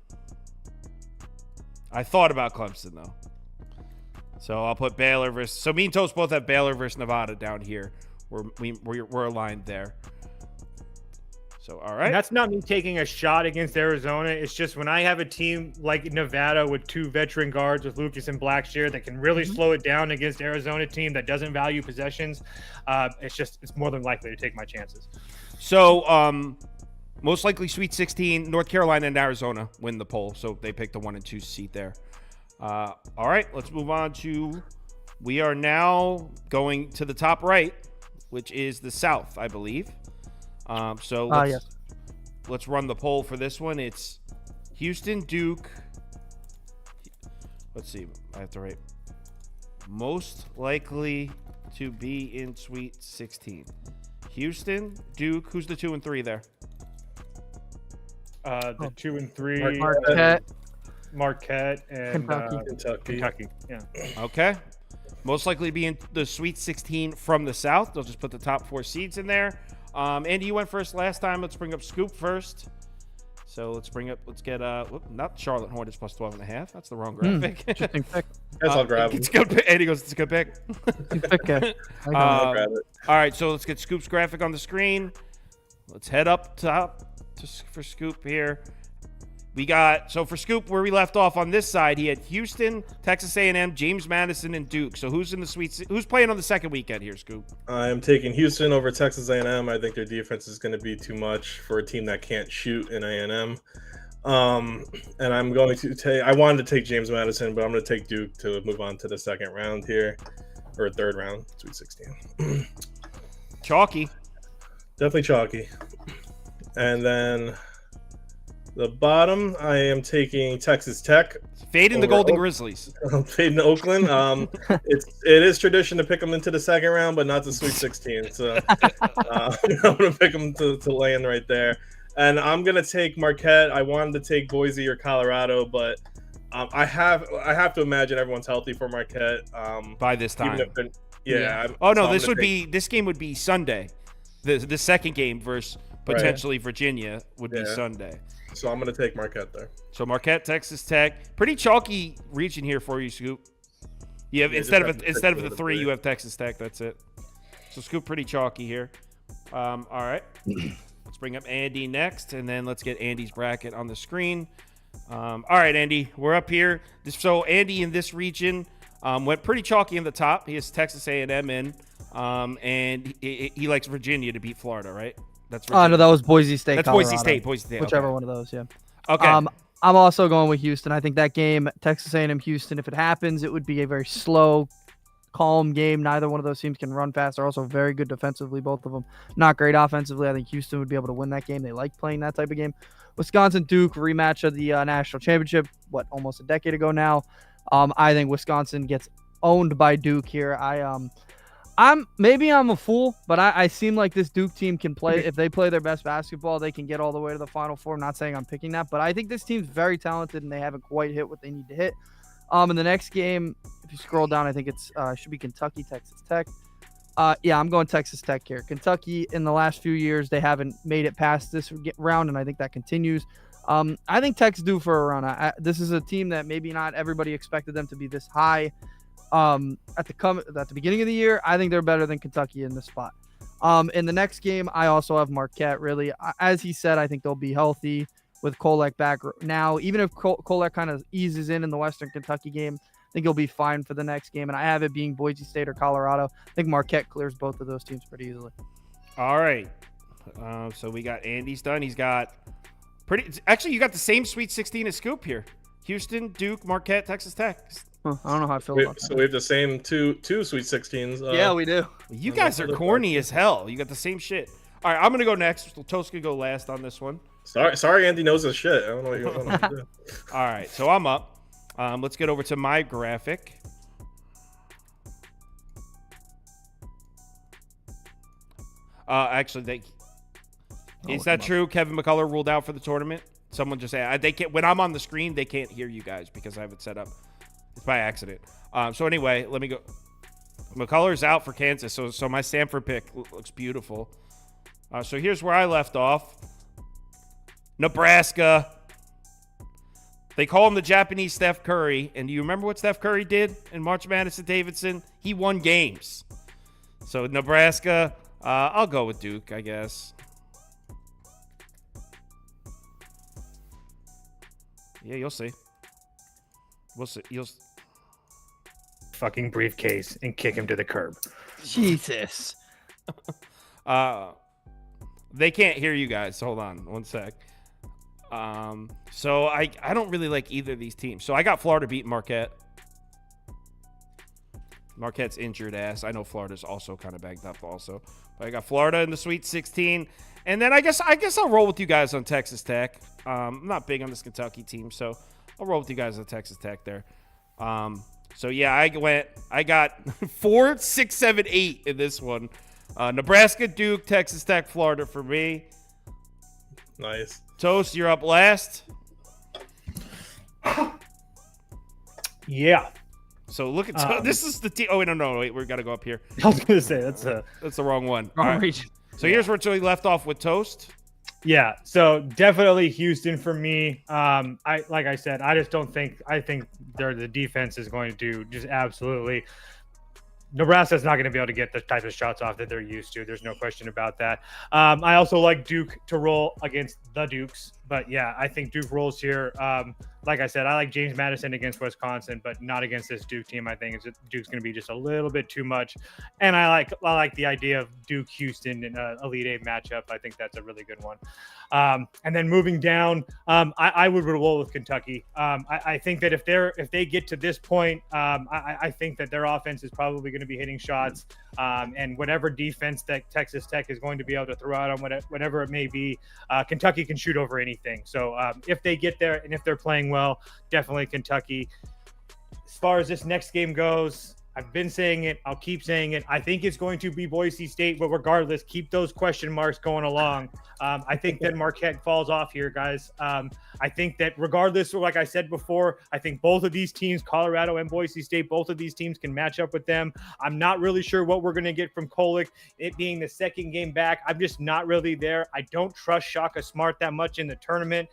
I thought about Clemson, though. So I'll put Baylor versus... So me and Toast both have Baylor versus Nevada down here. We're aligned there. So, all right. And that's not me taking a shot against Arizona. It's just when I have a team like Nevada with two veteran guards with Lucas and Blackshear that can really slow it down against Arizona team that doesn't value possessions, it's more than likely to take my chances. So, most likely Sweet 16, North Carolina and Arizona win the poll. So they picked the 1 and 2 seat there. All right, let's move on to, we are now going to the top right, which is the South, I believe. So let's run the poll for this one. It's Houston, Duke. Let's see. I have to write most likely to be in Sweet 16. Houston, Duke. Who's the 2 and 3 there? The 2 and 3. Marquette and Kentucky. Yeah. Okay. Most likely to be in the Sweet 16 from the South. They'll just put the top 4 seeds in there. Andy, you went first last time. Let's bring up Scoop first. So let's get not Charlotte Hornets plus 12.5. That's the wrong graphic. Interesting pick. Guess I'll grab it. It's good pick. Andy goes, it's a good pick. Good pick. I'll grab it. All right, so let's get Scoop's graphic on the screen. Let's head up top for Scoop here. We got, so for Scoop, where we left off on this side, he had Houston, Texas A&M, James Madison, and Duke. So who's playing on the second weekend here, Scoop? I am taking Houston over Texas A&M. I think their defense is going to be too much for a team that can't shoot in A&M. And I'm going to take, I wanted to take James Madison, but I'm going to take Duke to move on to the second round here, or third round, Sweet 16. Chalky. Definitely chalky. And then the bottom, I am taking Texas Tech. Fading the Golden Grizzlies. Fading Oakland. It is tradition to pick them into the second round, but not the Sweet 16. So I'm going to pick them to land right there. And I'm going to take Marquette. I wanted to take Boise or Colorado, but I have to imagine everyone's healthy for Marquette. By this time. Yeah. Oh, no, this game would be Sunday. The second game versus potentially Virginia would be Sunday. So I'm going to take Marquette there. So Marquette, Texas Tech, pretty chalky region here for you, Scoop. You have instead of the 3, you have Texas Tech. That's it. So Scoop, pretty chalky here. All right. Let's bring up Andy next, and then let's get Andy's bracket on the screen. All right, Andy, we're up here. So Andy in this region went pretty chalky in the top. He has Texas A&M in, and he likes Virginia to beat Florida, right? That's Virginia. No, that was Boise State. That's Colorado. Boise State. Whichever Okay. one of those, yeah. Okay. I'm also going with Houston. I think that game, Texas A&M Houston, if it happens, it would be a very slow, calm game. Neither one of those teams can run fast. They're also very good defensively, both of them. Not great offensively. I think Houston would be able to win that game. They like playing that type of game. Wisconsin-Duke rematch of the national championship, almost a decade ago now. I think Wisconsin gets owned by Duke here. I'm a fool, but I seem like this Duke team can play. If they play their best basketball, they can get all the way to the Final Four. I'm not saying I'm picking that, but I think this team's very talented and they haven't quite hit what they need to hit. In the next game, if you scroll down, I think it should be Kentucky, Texas Tech. Yeah, I'm going Texas Tech here. Kentucky, in the last few years, they haven't made it past this round, and I think that continues. I think Tech's due for a run. This is a team that maybe not everybody expected them to be this high at the beginning of the year. I think they're better than Kentucky in this spot. In the next game, I also have Marquette. Really, as he said, I think they'll be healthy with Kolek back now. Even if Kolek kind of eases in the Western Kentucky game, I think he'll be fine for the next game. And I have it being Boise State or Colorado. I think Marquette clears both of those teams pretty easily. All right. So we got Andy's done. He's got actually, you got the same Sweet 16 as Scoop here. Houston, Duke, Marquette, Texas Tech. I don't know how I feel about that. So we have the same two Sweet 16s. Yeah, we do. You guys are corny as hell. You got the same shit. All right, I'm going to go next. Toast could go last on this one. Sorry, Andy knows his shit. I don't know what you want to do. All right, so I'm up. Let's get over to my graphic. Actually, is that true? Kevin McCullough ruled out for the tournament. Someone just said they can't. When I'm on the screen, they can't hear you guys because I have it set up. It's by accident. So anyway, let me go. McCullough's out for Kansas, so my Stanford pick looks beautiful. So here's where I left off. Nebraska. They call him the Japanese Steph Curry. And do you remember what Steph Curry did in March Madness at Davidson? He won games. So Nebraska, I'll go with Duke, I guess. Yeah, you'll see. We'll see. Fucking briefcase and kick him to the curb. Jesus. They can't hear you guys. Hold on one sec. So I don't really like either of these teams. So I got Florida beating Marquette. Marquette's injured ass. I know Florida's also kind of bagged up also. But I got Florida in the Sweet 16. And then I guess I'll roll with you guys on Texas Tech. I'm not big on this Kentucky team, so I'll roll with you guys on Texas Tech there. So yeah, I got 4, 6, 7, 8 in this one. Nebraska, Duke, Texas Tech, Florida for me. Nice. Toast, you're up last. Yeah. So look at this is the team. Oh wait, no, wait, we got to go up here. I was gonna say that's the wrong one. Wrong All right. region. So here's where we left off with Toast. Yeah, so definitely Houston for me. Like I said, I think the defense is going to do just absolutely. Nebraska's not going to be able to get the type of shots off that they're used to. There's no question about that. I also like Duke to roll against the Dukes, but yeah, I think Duke rolls here. Like I said, I like James Madison against Wisconsin, but not against this Duke team. I think Duke's going to be just a little bit too much. And I like the idea of Duke Houston in an Elite Eight matchup. I think that's a really good one. And then moving down, I would roll with Kentucky. I think that if they get to this point, I think that their offense is probably going to be hitting shots, and whatever defense that Texas Tech is going to be able to throw out on whatever it may be, Kentucky can shoot over anything. So if they get there and if they're playing well, definitely Kentucky. As far as this next game goes, I've been saying it. I'll keep saying it. I think it's going to be Boise State, but regardless, keep those question marks going along. I think that Marquette falls off here, guys. I think that regardless, like I said before, I think both of these teams, Colorado and Boise State, both of these teams can match up with them. I'm not really sure what we're going to get from Kolek, it being the second game back. I'm just not really there. I don't trust Shaka Smart that much in the tournament.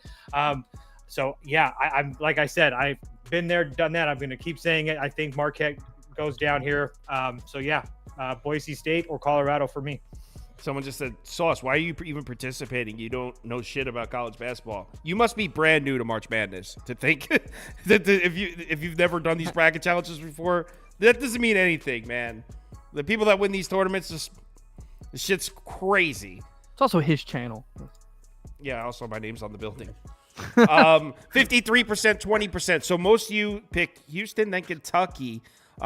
So, yeah, I'm like I said, I've been there, done that. I'm going to keep saying it. I think Marquette goes down here. So yeah, Boise State or Colorado for me. Someone just said, Sauce, why are you even participating? You don't know shit about college basketball. You must be brand new to March Madness to think that if you've never done these bracket challenges before, that doesn't mean anything, man. The people that win these tournaments, this shit's crazy. It's also his channel. Yeah, also my name's on the building. 53%, 20%. So most of you pick Houston, then Kentucky.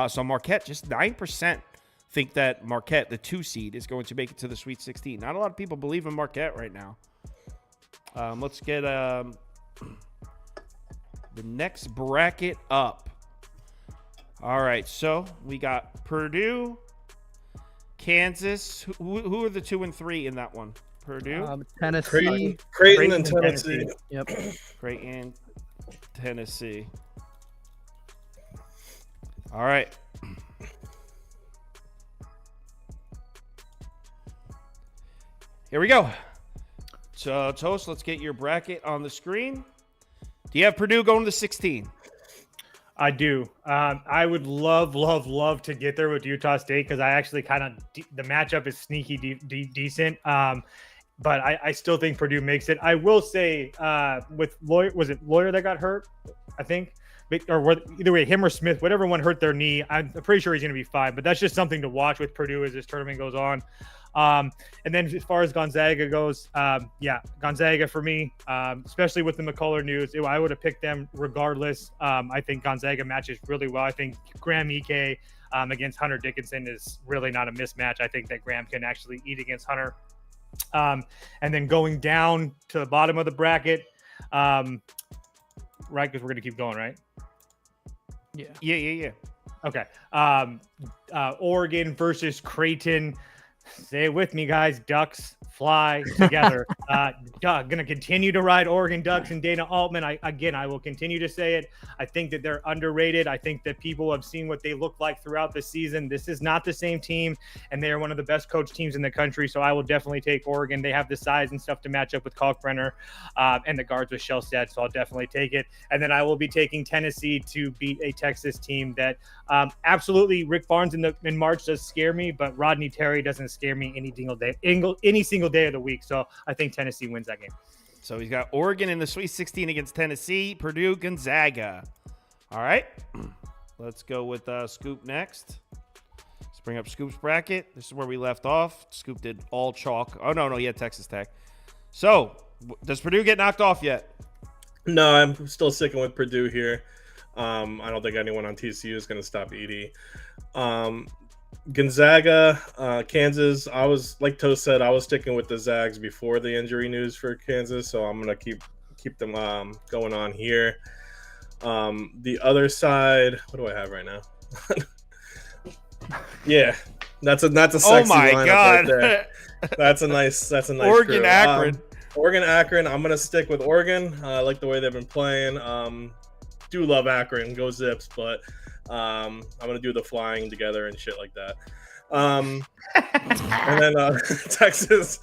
So Marquette, just 9%. Think that Marquette, the 2 seed, is going to make it to the Sweet 16. Not a lot of people believe in Marquette right now. Let's get the next bracket up. All right, so we got Purdue, Kansas. Who are the 2 and 3 in that one? Purdue, Tennessee, Creighton and Tennessee. Yep. Creighton, Tennessee. All right. Here we go. So, Toast, let's get your bracket on the screen. Do you have Purdue going to 16? I do. I would love to get there with Utah State because I actually kind of the matchup is sneaky decent. But I still think Purdue makes it. I will say with Lawyer, was it Lawyer that got hurt? I think. Or either way, him or Smith, whatever one hurt their knee, I'm pretty sure he's going to be fine. But that's just something to watch with Purdue as this tournament goes on. And then as far as Gonzaga goes, Gonzaga for me, especially with the McCullough news, I would have picked them regardless. I think Gonzaga matches really well. I think Graham Ike against Hunter Dickinson is really not a mismatch. I think that Graham can actually eat against Hunter. And then going down to the bottom of the bracket, right? Because we're going to keep going, right? Yeah. Okay. Oregon versus Creighton. Say it with me, guys. Ducks fly together. Gonna continue to ride Oregon Ducks and Dana Altman. I will continue to say it. I think that they're underrated. I think that people have seen what they look like throughout the season. This is not the same team, and they are one of the best coach teams in the country. So I will definitely take Oregon. They have the size and stuff to match up with Kalkbrenner and the guards with Shellstead. So I'll definitely take it. And then I will be taking Tennessee to beat a Texas team that absolutely Rick Barnes in March does scare me, but Rodney Terry doesn't scare me any single day of the week. So I think Tennessee wins that game. So he's got Oregon in the Sweet 16 against Tennessee, Purdue, Gonzaga. All right. Let's go with Scoop next. Let's bring up Scoop's bracket. This is where we left off. Scoop did all chalk. Oh, no, he had Texas Tech. So does Purdue get knocked off yet? No, I'm still sticking with Purdue here. I don't think anyone on TCU is going to stop Edie. Gonzaga, Kansas. I was, like Toast said, I was sticking with the Zags before the injury news for Kansas, so I'm gonna keep them going on here. The other side, what do I have right now? Yeah, that's a sexy lineup God. right there. That's a nice Oregon crew. Akron. Oregon Akron. I'm gonna stick with Oregon. I like the way they've been playing. Do love Akron, go Zips, but I'm gonna do the flying together and shit like that. And then Texas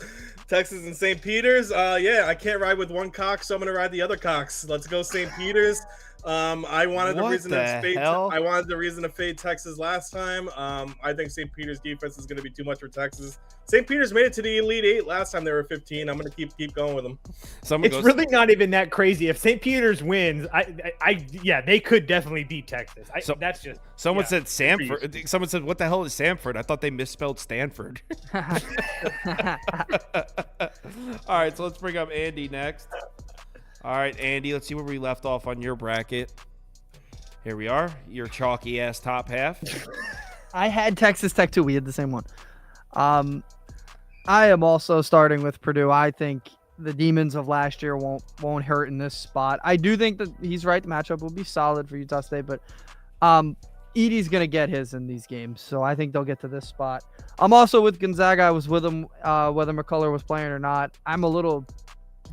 and St. Peter's. I can't ride with one cock, so I'm gonna ride the other cocks. Let's go St. Peter's. I wanted the reason to fade Texas last time. I think St. Peter's defense is going to be too much for Texas. St. Peter's made it to the Elite Eight last time they were 15. I'm going to keep going with them. Really not even that crazy. If St. Peter's wins, they could definitely beat Texas. Someone said Samford. Someone said, "What the hell is Samford?" I thought they misspelled Stanford. All right, so let's bring up Andy next. All right, Andy, let's see where we left off on your bracket. Here we are, your chalky ass top half. I had Texas Tech too. We had the same one. I am also starting with Purdue. I think the demons of last year won't hurt in this spot. I do think that he's right. The matchup will be solid for Utah State, but Edie's going to get his in these games, so I think they'll get to this spot. I'm also with Gonzaga. I was with him whether McCullough was playing or not. I'm a little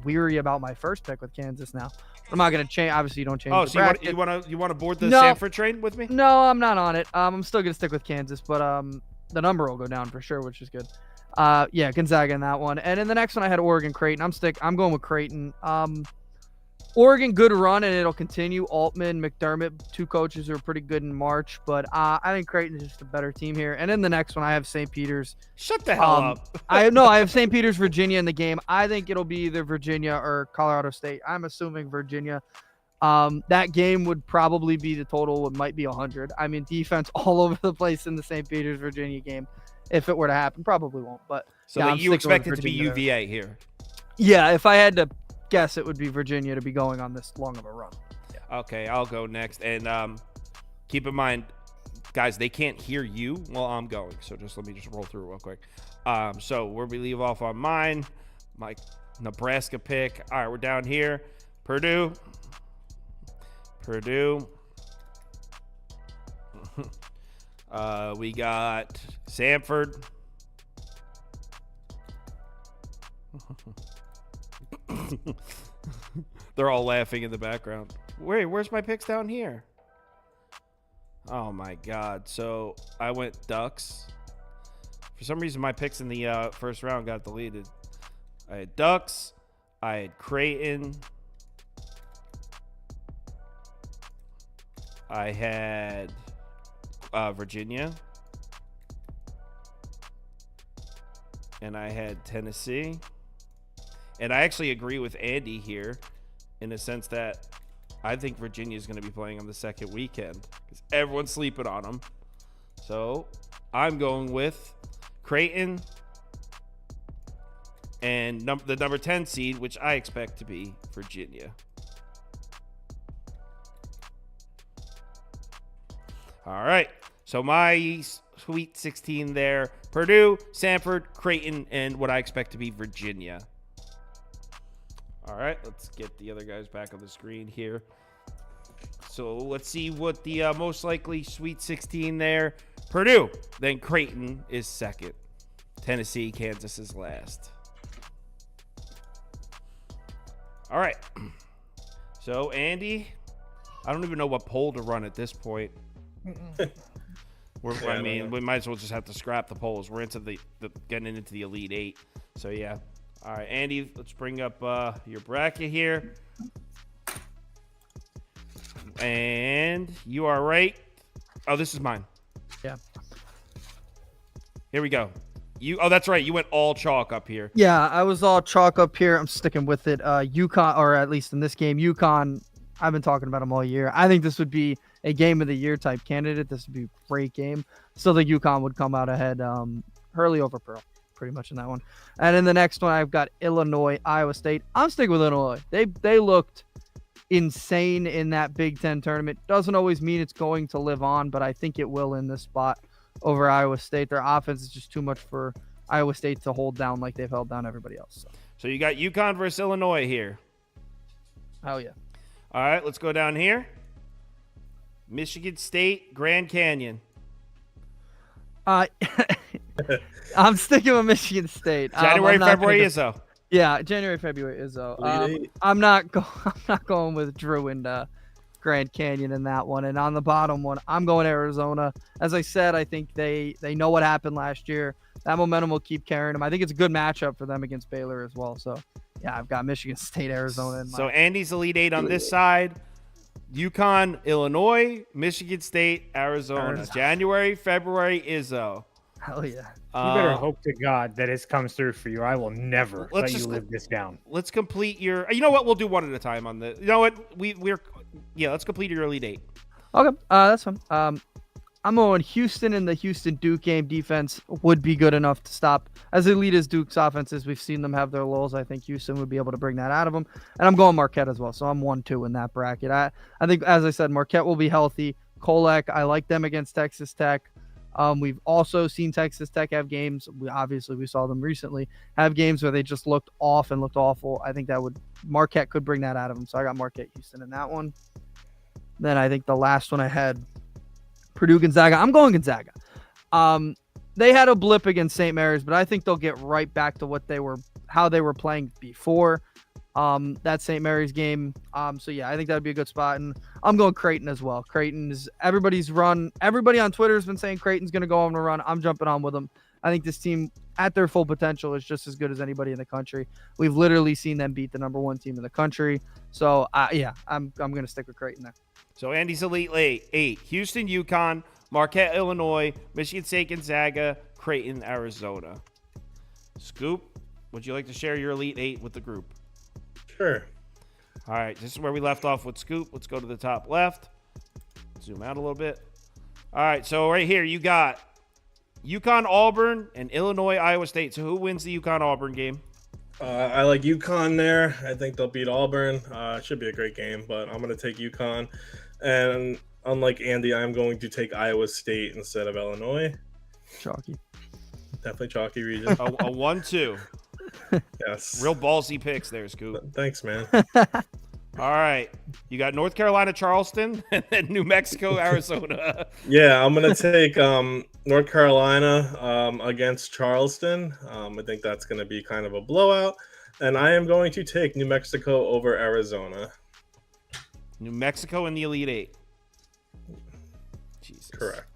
weary about my first pick with Kansas now. I'm not going to change. Obviously, you don't change. Oh, the so bracket. you want to board the Samford train with me? No, I'm not on it. I'm still going to stick with Kansas, but the number will go down for sure, which is good. Gonzaga in that one. And in the next one, I had Oregon Creighton. I'm going with Creighton. Oregon, good run, and it'll continue. Altman, McDermott, two coaches who are pretty good in March, but I think Creighton is just a better team here. And in the next one, I have St. Peter's. Shut the hell up. I have St. Peter's, Virginia in the game. I think it'll be either Virginia or Colorado State. I'm assuming Virginia. That game would probably be the total. It might be 100. I mean, defense all over the place in the St. Peter's, Virginia game. If it were to happen, probably won't. But so yeah, you expect it to be UVA here? Yeah, if I had to guess, it would be Virginia to be going on this long of a run. Yeah. Okay, I'll go next. And keep in mind, guys, they can't hear you while I'm going. So let me roll through real quick. So where we leave off on mine, my Nebraska pick. All right, we're down here. Purdue. We got Samford. They're all laughing in the background. Wait, where's my picks down here? Oh my God. So I went Ducks. For some reason, my picks in the first round got deleted. I had Ducks. I had Creighton. I had Virginia. And I had Tennessee. And I actually agree with Andy here in the sense that I think Virginia is going to be playing on the second weekend because everyone's sleeping on them. So I'm going with Creighton and the number 10 seed, which I expect to be Virginia. All right. So my Sweet 16 there, Purdue, Samford, Creighton, and what I expect to be Virginia. All right, let's get the other guys back on the screen here. So let's see what the most likely Sweet 16 there. Purdue, then Creighton is second. Tennessee, Kansas is last. All right. So, Andy, I don't even know what poll to run at this point. I mean, we might as well just have to scrap the polls. We're into the getting into the Elite Eight. So, yeah. All right, Andy, let's bring up your bracket here. And you are right. Oh, this is mine. Yeah. Here we go. Oh, that's right. You went all chalk up here. Yeah, I was all chalk up here. I'm sticking with it. UConn, or at least in this game, UConn, I've been talking about them all year. I think this would be a game of the year type candidate. This would be a great game. Still think UConn would come out ahead. Hurley over Pearl, pretty much in that one. And in the next one, I've got Illinois, Iowa State. I'm sticking with Illinois. They looked insane in that Big Ten tournament. Doesn't always mean it's going to live on, but I think it will in this spot over Iowa State. Their offense is just too much for Iowa State to hold down like they've held down everybody else. So you got UConn versus Illinois here. Hell yeah. All right, let's go down here. Michigan State, Grand Canyon. I'm sticking with Michigan State. January, February, Izzo. Yeah, January, February, Izzo. I'm not going with Drew and Grand Canyon in that one. And on the bottom one, I'm going Arizona. As I said, I think they know what happened last year. That momentum will keep carrying them. I think it's a good matchup for them against Baylor as well. So, yeah, I've got Michigan State, Arizona. So Andy's Elite Eight on this side. UConn, Illinois, Michigan State, Arizona. January, February, Izzo. Hell yeah. You better hope to God that it comes through for you. I will never let you live this down. Let's complete your. You know what? We'll do one at a time on this. You know what? Let's complete your Elite Eight. Okay, that's fine. I'm going Houston in the Houston Duke game. Defense would be good enough to stop. As elite as Duke's offense is, we've seen them have their lulls. I think Houston would be able to bring that out of them. And I'm going Marquette as well. So I'm 1-2 in that bracket. I think, as I said, Marquette will be healthy. Kolek, I like them against Texas Tech. We've also seen Texas Tech have games. We saw them recently have games where they just looked off and looked awful. I think Marquette could bring that out of them. So I got Marquette Houston in that one. Then I think the last one I had, Purdue Gonzaga. I'm going Gonzaga. They had a blip against St. Mary's, but I think they'll get right back to how they were playing before that St. Mary's game. So yeah, I think that'd be a good spot. And I'm going Creighton as well. Creighton is everybody on Twitter has been saying Creighton's going to go on a run. I'm jumping on with them. I think this team at their full potential is just as good as anybody in the country. We've literally seen them beat the #1 team in the country. So I'm going to stick with Creighton there. So Andy's Elite Eight: Houston, UConn, Marquette, Illinois, Michigan State, Gonzaga, Creighton, Arizona. Scoop, would you like to share your Elite Eight with the group? Sure. All right, this is where we left off with Scoop. Let's go to the top left. Zoom out a little bit. All right, so right here you got UConn, Auburn, and Illinois, Iowa State. So who wins the UConn-Auburn game? I like UConn there. I think they'll beat Auburn. It should be a great game, but I'm going to take UConn. And unlike Andy, I'm going to take Iowa State instead of Illinois. Chalky. Definitely chalky region. A 1-2. Yes. Real ballsy picks there, Scoop. Thanks, man. All right. You got North Carolina, Charleston, and then New Mexico, Arizona. Yeah, I'm going to take North Carolina against Charleston. I think that's going to be kind of a blowout. And I am going to take New Mexico over Arizona. New Mexico in the Elite Eight. Jesus. Correct.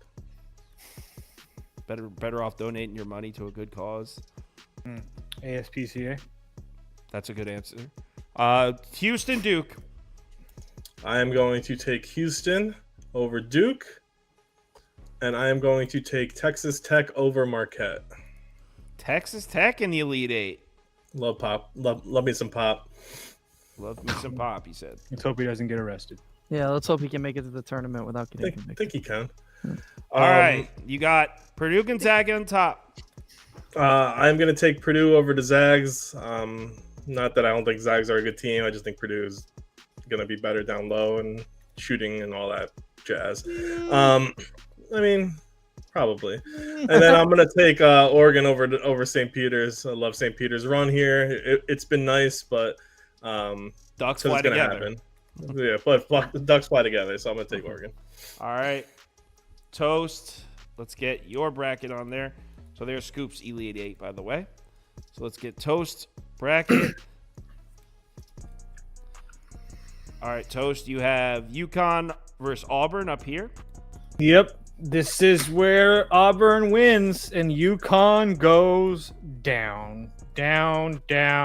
Better off donating your money to a good cause. ASPCA. That's a good answer. Houston, Duke. I am going to take Houston over Duke. And I am going to take Texas Tech over Marquette. Texas Tech in the Elite Eight. Love pop. Love me some pop. Love me some pop, he said. Let's hope he doesn't get arrested. Yeah, let's hope he can make it to the tournament without getting I convicted. think he can. All right. You got Purdue, Gonzaga on top. I'm going to take Purdue over the Zags. Not that I don't think Zags are a good team. I just think Purdue is going to be better down low and shooting and all that jazz. I mean, probably. And then I'm going to take Oregon over St. Peter's. I love St. Peter's run here. It's been nice, but Ducks fly together. happen. Yeah, but the Ducks fly together, so I'm going to take Oregon. All right. Toast. Let's get your bracket on there. So there's Scoop's Elite Eight, by the way. So let's get Toast bracket. All right, Toast, you have UConn versus Auburn up here. Yep. This is where Auburn wins and UConn goes down. And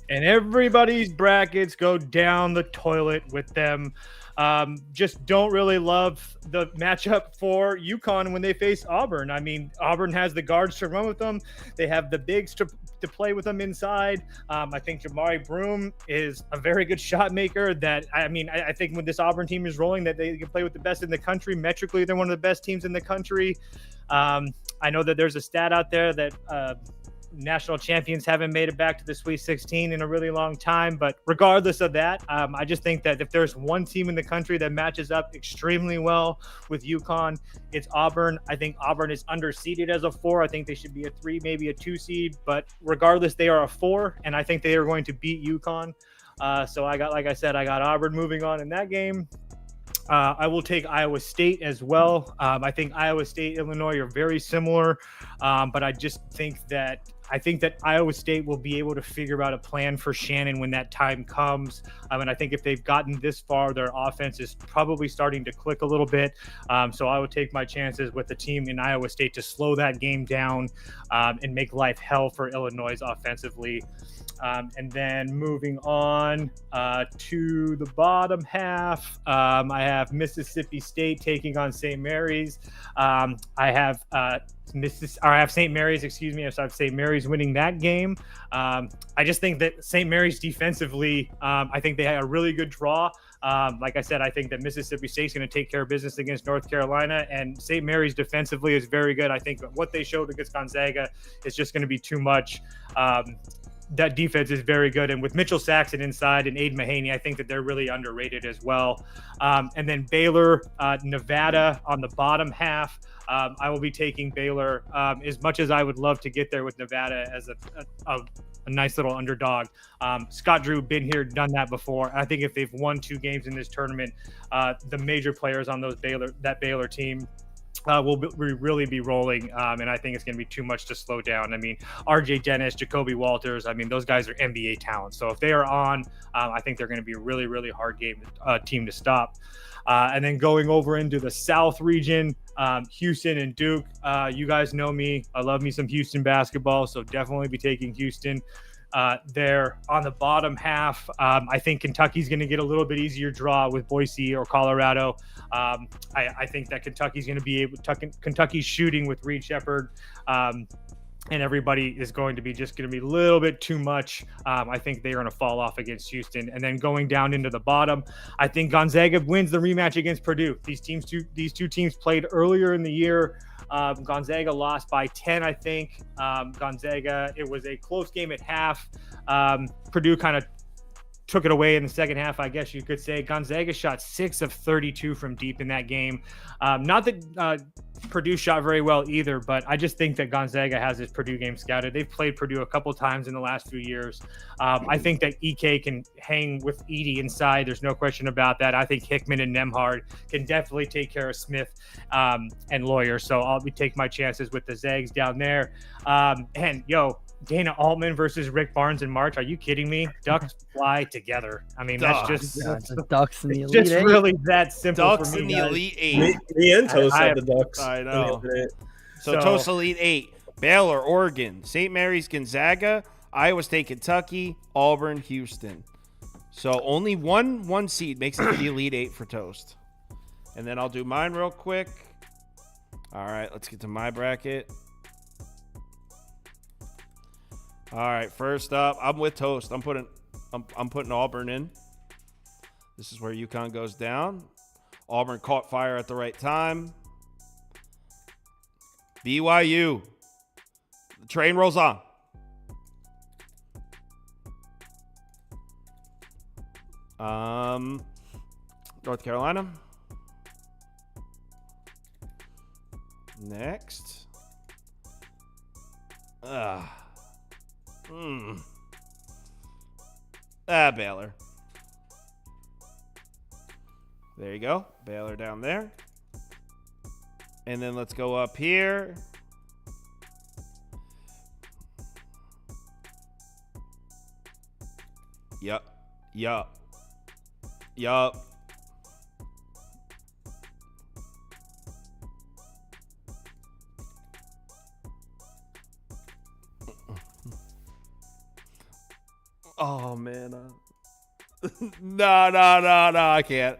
everybody's brackets go down the toilet with them. Just don't really love the matchup for UConn when they face Auburn. I mean, Auburn has the guards to run with them. They have the bigs to play with them inside. I think Jamari Broome is a very good shot maker. I think when this Auburn team is rolling, that they can play with the best in the country. Metrically, they're one of the best teams in the country. I know that there's a stat out there that national champions haven't made it back to the Sweet 16 in a really long time. But regardless of that, I just think that if there's one team in the country that matches up extremely well with UConn, it's Auburn. I think Auburn is underseeded as a 4. I think they should be a 3, maybe a 2 seed. But regardless, they are a 4, and I think they are going to beat UConn. So I got Auburn moving on in that game. I will take Iowa State as well. I think Iowa State, Illinois are very similar, but I just think that Iowa State will be able to figure out a plan for Shannon when that time comes. And I think if they've gotten this far, their offense is probably starting to click a little bit. So I would take my chances with the team in Iowa State to slow that game down and make life hell for Illinois offensively. And then moving on to the bottom half, I have Mississippi State taking on St. Mary's. I have St. Mary's, excuse me. So I have St. Mary's winning that game. I just think that St. Mary's defensively, I think they had a really good draw. Like I said, I think that Mississippi State's going to take care of business against North Carolina, and St. Mary's defensively is very good. I think what they showed against Gonzaga is just going to be too much. That defense is very good. And with Mitchell Saxon inside and Aiden Mahaney, I think that they're really underrated as well. And then Baylor, Nevada on the bottom half. I will be taking Baylor as much as I would love to get there with Nevada as a nice little underdog. Scott Drew been here, done that before. I think if they've won 2 games in this tournament, the major players on that Baylor team will really be rolling, and I think it's going to be too much to slow down. I mean, RJ Dennis, Jacoby Walters, I mean, those guys are NBA talents. So if they are on, I think they're going to be a really, really hard team to stop. And then going over into the South region, Houston and Duke. You guys know me. I love me some Houston basketball, so definitely be taking Houston. There on the bottom half, I think Kentucky's going to get a little bit easier draw with Boise or Colorado. I think that Kentucky's going to be able to, Kentucky's shooting with Reed Shepherd, and everybody is going to be a little bit too much. I think they're going to fall off against Houston. And then going down into the bottom, I think Gonzaga wins the rematch against Purdue. These two teams played earlier in the year. Gonzaga lost by 10, I think. Gonzaga, it was a close game at half. Purdue kind of took it away in the second half, I guess you could say. Gonzaga shot 6 of 32 from deep in that game. Not that Purdue shot very well either, but I just think that Gonzaga has this Purdue game scouted. They've played Purdue a couple times in the last few years. I think that EK can hang with Edey inside. There's no question about that. I think Hickman and Nemhard can definitely take care of Smith and Lawyer. So I'll be taking my chances with the Zags down there. Dana Altman versus Rick Barnes in March. Are you kidding me? Ducks fly together. I mean, Ducks. that's just Ducks in the it's Elite just Eight. really that simple Ducks for me. in the guys. Elite Eight. Me and Toast I- had the Ducks. I know. in the Elite So Toast Elite 8, Baylor, Oregon, St. Mary's, Gonzaga, Iowa State, Kentucky, Auburn, Houston. So only one seed makes it to the Elite 8 for Toast. And then I'll do mine real quick. All right, let's get to my bracket. All right, first up, I'm with Toast. I'm putting Auburn in. This is where UConn goes down. Auburn caught fire at the right time. BYU. The train rolls on. North Carolina. Next. Baylor. There you go. Baylor down there. And then let's go up here. Yup. Oh, man. No, I can't.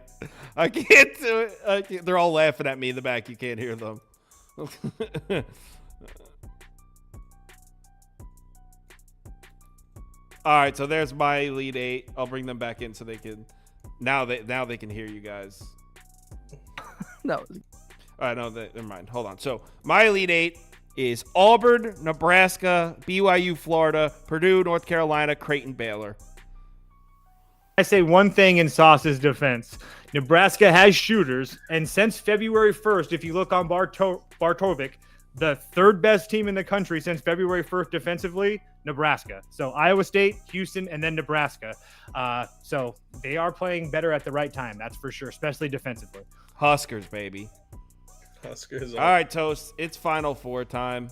I can't do it. They're all laughing at me in the back. You can't hear them. All right, so there's my Elite 8. I'll bring them back in so they can now they can hear you guys. That was All right, no, never mind. Hold on. So my Elite 8 is Auburn, Nebraska, BYU, Florida, Purdue, North Carolina, Creighton, Baylor. I say one thing in Sauce's defense. Nebraska has shooters, and since February 1st, if you look on Bartovic, the third best team in the country since February 1st defensively, Nebraska. So Iowa State, Houston, and then Nebraska. So they are playing better at the right time, that's for sure, especially defensively. Huskers, baby. Huskers. All right, Toast. It's Final Four time.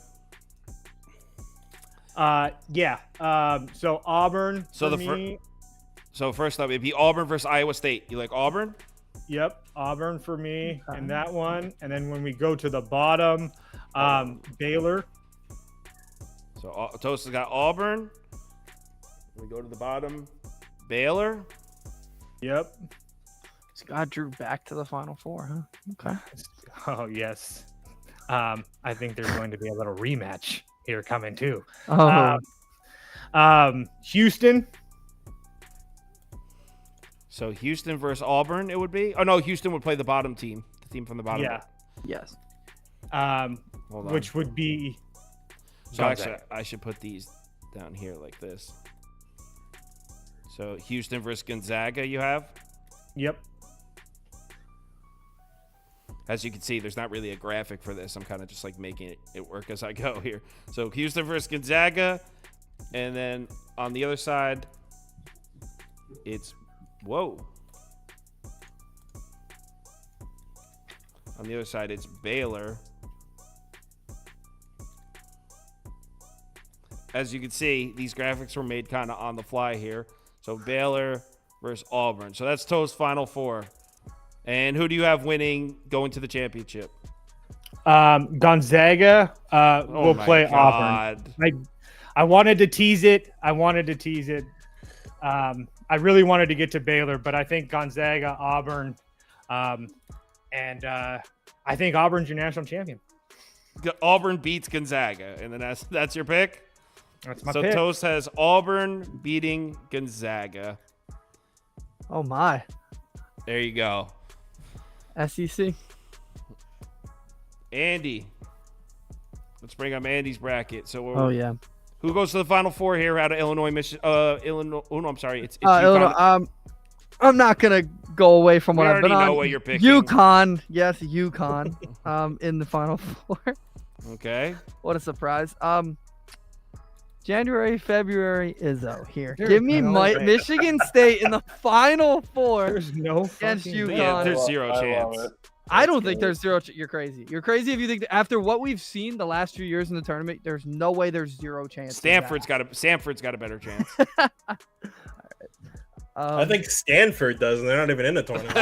So Auburn. So for the me, So first up, it'd be Auburn versus Iowa State. You like Auburn? Yep, Auburn for me in that one. And then when we go to the bottom, Baylor. So Toast has got Auburn. We go to the bottom, Baylor. Yep. Scott Drew back to the Final Four, huh? Okay. Oh, yes. I think there's going to be a little rematch here coming too. Houston. So Houston versus Auburn, it would be. Oh no, Houston would play the bottom team, the team from the bottom. Yeah. Yes. Hold on. Which would be. So actually, I should put these down here like this. So Houston versus Gonzaga, you have. Yep. As you can see, there's not really a graphic for this. I'm kind of just like making it work as I go here. So Houston versus Gonzaga, and then on the other side, it's On the other side, it's Baylor. As you can see, these graphics were made kind of on the fly here. So Baylor versus Auburn. So that's Toe's Final Four. And who do you have winning going to the championship? Gonzaga will play God. Auburn. I wanted to tease it. I really wanted to get to Baylor, but I think Gonzaga, Auburn, and I think Auburn's your national champion. Auburn beats Gonzaga, and then that's your pick? That's my pick. So Toast has Auburn beating Gonzaga. Oh my. There you go. SEC. Andy. Let's bring up Andy's bracket. So Oh yeah. Who goes to the Final Four here out of Illinois, Michigan? Illinois. Oh no, I'm sorry. It's Illinois. I'm not gonna go away from what I've been on. We already know what you're picking. UConn. Yes, UConn. In the Final Four. Okay. What a surprise. January, February, Izzo here. Give me Michigan State in the Final Four. There's no against UConn. Yeah, there's zero chance. I don't think there's zero. You're crazy. You're crazy if you think that after what we've seen the last few years in the tournament, there's no way there's zero chance. Sanford's got a better chance. I think Stanford does, and they're not even in the tournament.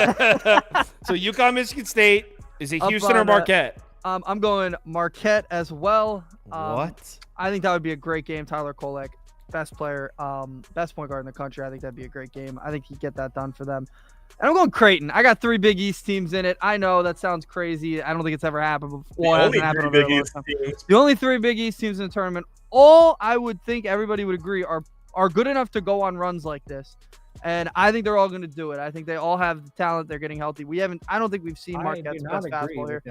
So UConn, Michigan State. Is it Houston or Marquette? I'm going Marquette as well. What? I think that would be a great game. Tyler Kolek, best player, best point guard in the country. I think that'd be a great game. I think he'd get that done for them. And I'm going Creighton. I got 3 Big East teams in it. I know that sounds crazy. I don't think it's ever happened before. The only 3 Big East teams in the tournament. All I would think everybody would agree are good enough to go on runs like this. And I think they're all going to do it. I think they all have the talent. They're getting healthy. I don't think we've seen Marquette's best basketball here.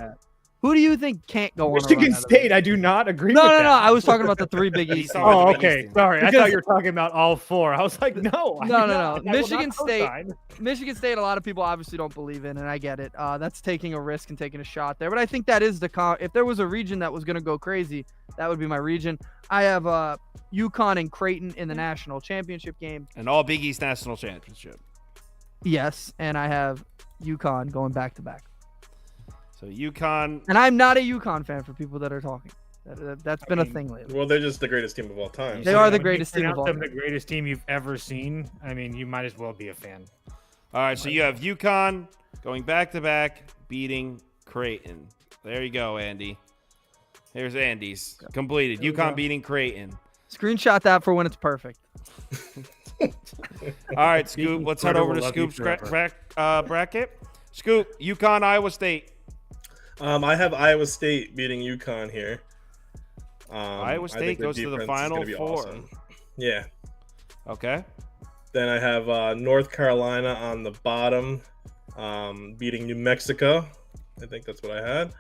Who do you think can't go on? Michigan State. I do not agree. No, with no, that. no. I was talking about the 3 Big East. Oh, okay. Sorry, I thought you were talking about all 4. I was like, no. No. Michigan State. Michigan State. A lot of people obviously don't believe in, and I get it. That's taking a risk and taking a shot there. But I think that is if there was a region that was going to go crazy, that would be my region. I have UConn and Creighton in the national championship game. And all Big East national championship. Yes, and I have UConn going back to back. So UConn, and I'm not a UConn fan for people that are talking. That's been a thing lately. Well, they're just the greatest team of all time. They are the greatest team of all time. The greatest team you've ever seen. I mean, you might as well be a fan. All right, so you have UConn going back to back, beating Creighton. There you go, Andy. Here's Andy's completed. UConn beating Creighton. Screenshot that for when it's perfect. All right, Scoop. Let's head over to Scoop's bracket. Scoop, UConn, Iowa State. I have Iowa State beating UConn here. Iowa State goes to the Final Four. Awesome. Yeah. Okay. Then I have North Carolina on the bottom, beating New Mexico. I think that's what I had.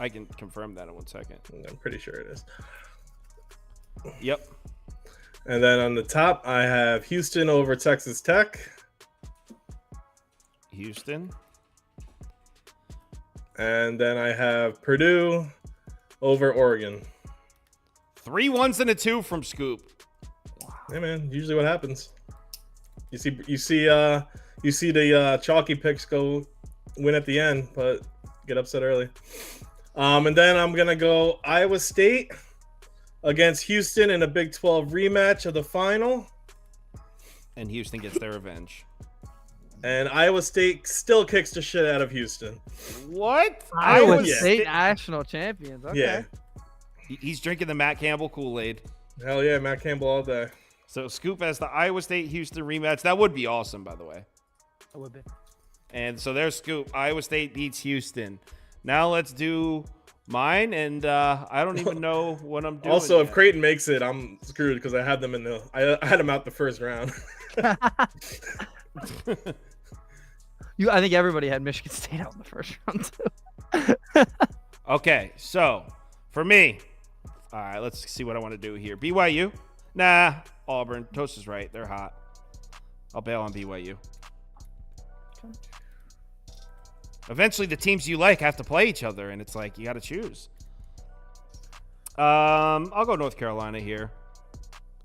I can confirm that in 1 second. I'm pretty sure it is. Yep. And then on the top, I have Houston over Texas Tech. Houston. And then I have Purdue over Oregon. 3 1s and a 2 from Scoop. Hey man, usually what happens. You see the chalky picks go win at the end, but get upset early. And then I'm gonna go Iowa State against Houston in a Big 12 rematch of the final. And Houston gets their revenge. And Iowa State still kicks the shit out of Houston. What? Iowa State national champions. Okay. Yeah. He's drinking the Matt Campbell Kool-Aid. Hell yeah, Matt Campbell all day. So Scoop has the Iowa State-Houston rematch. That would be awesome, by the way. That would be. And so there's Scoop. Iowa State beats Houston. Now let's do mine, and I don't even know what I'm doing. Also, if Creighton makes it, I'm screwed because I had them I had them out the first round. I think everybody had Michigan State out in the first round too. Okay, so for me, all right, let's see what I want to do here. BYU? Nah, Auburn. Toast is right. They're hot. I'll bail on BYU. Eventually, the teams you like have to play each other, and it's like you got to choose. I'll go North Carolina here.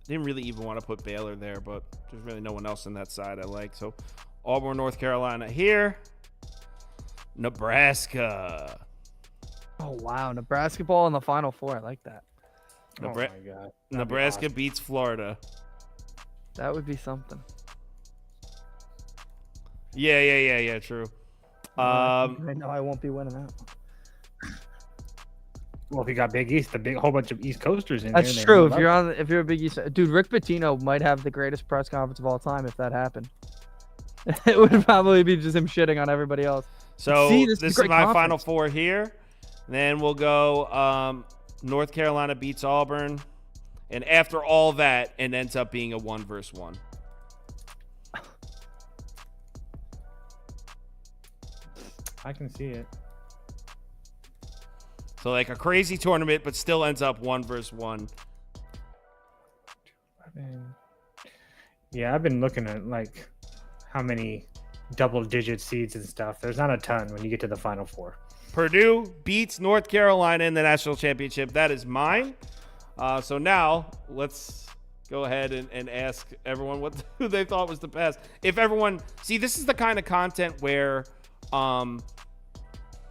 Didn't really even want to put Baylor there, but there's really no one else on that side I like. So Auburn, North Carolina here. Nebraska. Oh wow, Nebraska ball in the Final Four. I like that. Oh my god. Nebraska beats Florida. That would be something. Yeah. True. I know I won't be winning that. Well, if you got Big East, whole bunch of East Coasters in That's there. true. If you're a Big East, dude, Rick Pitino might have the greatest press conference of all time if that happened. It would probably be just him shitting on everybody else. So See, this is a great my conference. Final Four here. Then we'll go North Carolina beats Auburn. And after all that, it ends up being a 1-1. I can see it. So like a crazy tournament, but still ends up 1-1. Yeah, I've been looking at like how many double-digit seeds and stuff. There's not a ton when you get to the Final Four. Purdue beats North Carolina in the national championship. That is mine. So now let's go ahead and ask everyone who they thought was the best. If everyone see, this is the kind of content where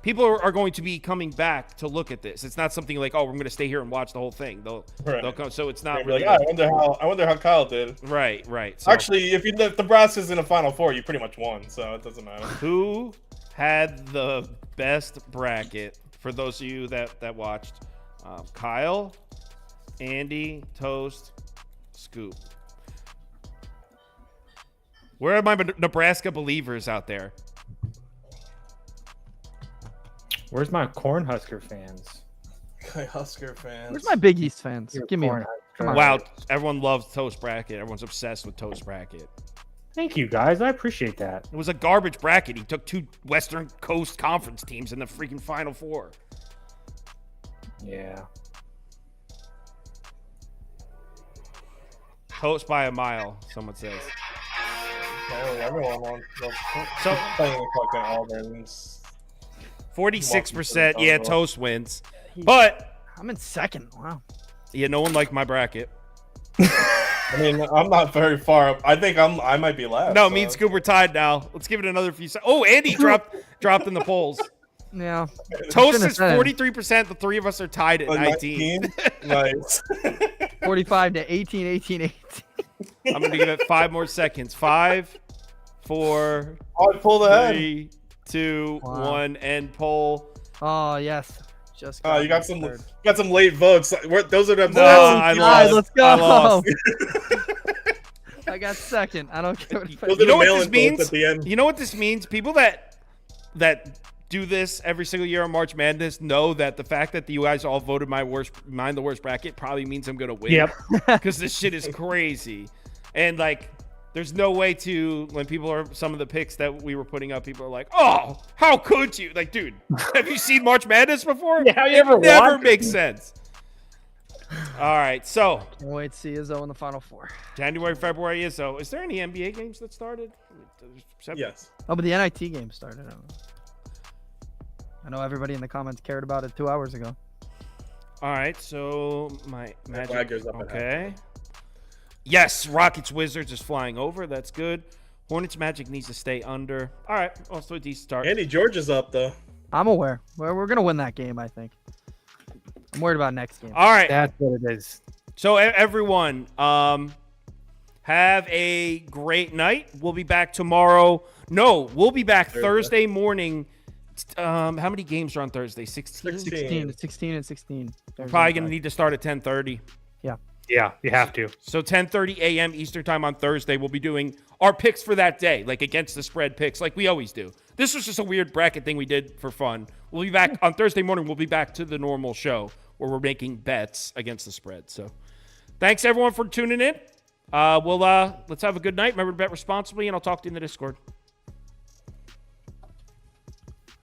people are going to be coming back to look at this. It's not something like, oh, we're going to stay here and watch the whole thing. They'll come. So it's not really. Like, I wonder how Kyle did. Right. So, actually, if Nebraska's in a Final Four, you pretty much won, so it doesn't matter. Who had the best bracket for those of you that watched? Kyle, Andy, Toast, Scoop. Where are my Nebraska believers out there? Where's my Cornhusker fans? Husker fans. Where's my Big East fans? Give me Cornhusker. one. Come on. Wow, everyone loves Toast bracket. Everyone's obsessed with Toast bracket. Thank you, guys. I appreciate that. It was a garbage bracket. He took 2 Western Coast Conference teams in the freaking Final Four. Yeah. Toast by a mile, someone says. Oh, everyone wants So playing fucking Auburn. 46%, yeah, Toast wins. But I'm in second. Wow. yeah, no one liked my bracket. I mean, I'm not very far up. I think I might be last. No, so. me and Scoop are tied now. Let's give it another few seconds. Oh, Andy dropped in the polls. Yeah. Toast is 43%. The 3 of us are tied at 19. Nice. 45 to 18, 18, 18. I'm going to give it 5 more seconds. 5, 4, I pulled ahead. 3, 2, Wow. 1, end poll. Oh, yes. Just You got some late votes. Those are the No, I lost. Let's go. I lost. I got second. I don't care what Those You are know the what mail-in this votes means? at the end. You know what this means? People that do this every single year on March Madness know that the fact that you guys all voted mine the worst bracket probably means I'm gonna win. Yep. Because this shit is crazy, and like, there's no way to when people are some of the picks that we were putting up. People are like, "Oh, how could you?" Like, dude, have you seen March Madness before? Yeah, you it ever never watched makes sense. All right, so Can't wait to see Izzo in the Final Four. January, February, Izzo. Is there any NBA games that started? Yes. Oh, but the NIT game started. I don't know. I know everybody in the comments cared about it 2 hours ago. All right, so my flag Magic. goes up at Okay. Yes, Rockets Wizards is flying over. That's good. Hornets Magic needs to stay under. All right, also a decent start. Andy George is up though. I'm aware. We're going to win that game, I think. I'm worried about next game. All right, That's what it is. so everyone, have a great night. We'll be back tomorrow. No, we'll be back Thursday morning. How many games are on Thursday? 16? 16 and 16. Probably going to need to start at 10:30. Yeah, you have to. So 10:30 a.m. Eastern time on Thursday, we'll be doing our picks for that day, like against the spread picks, like we always do. This was just a weird bracket thing we did for fun. We'll be back on Thursday morning. We'll be back to the normal show where we're making bets against the spread. So thanks everyone for tuning in. Let's have a good night. Remember to bet responsibly, and I'll talk to you in the Discord.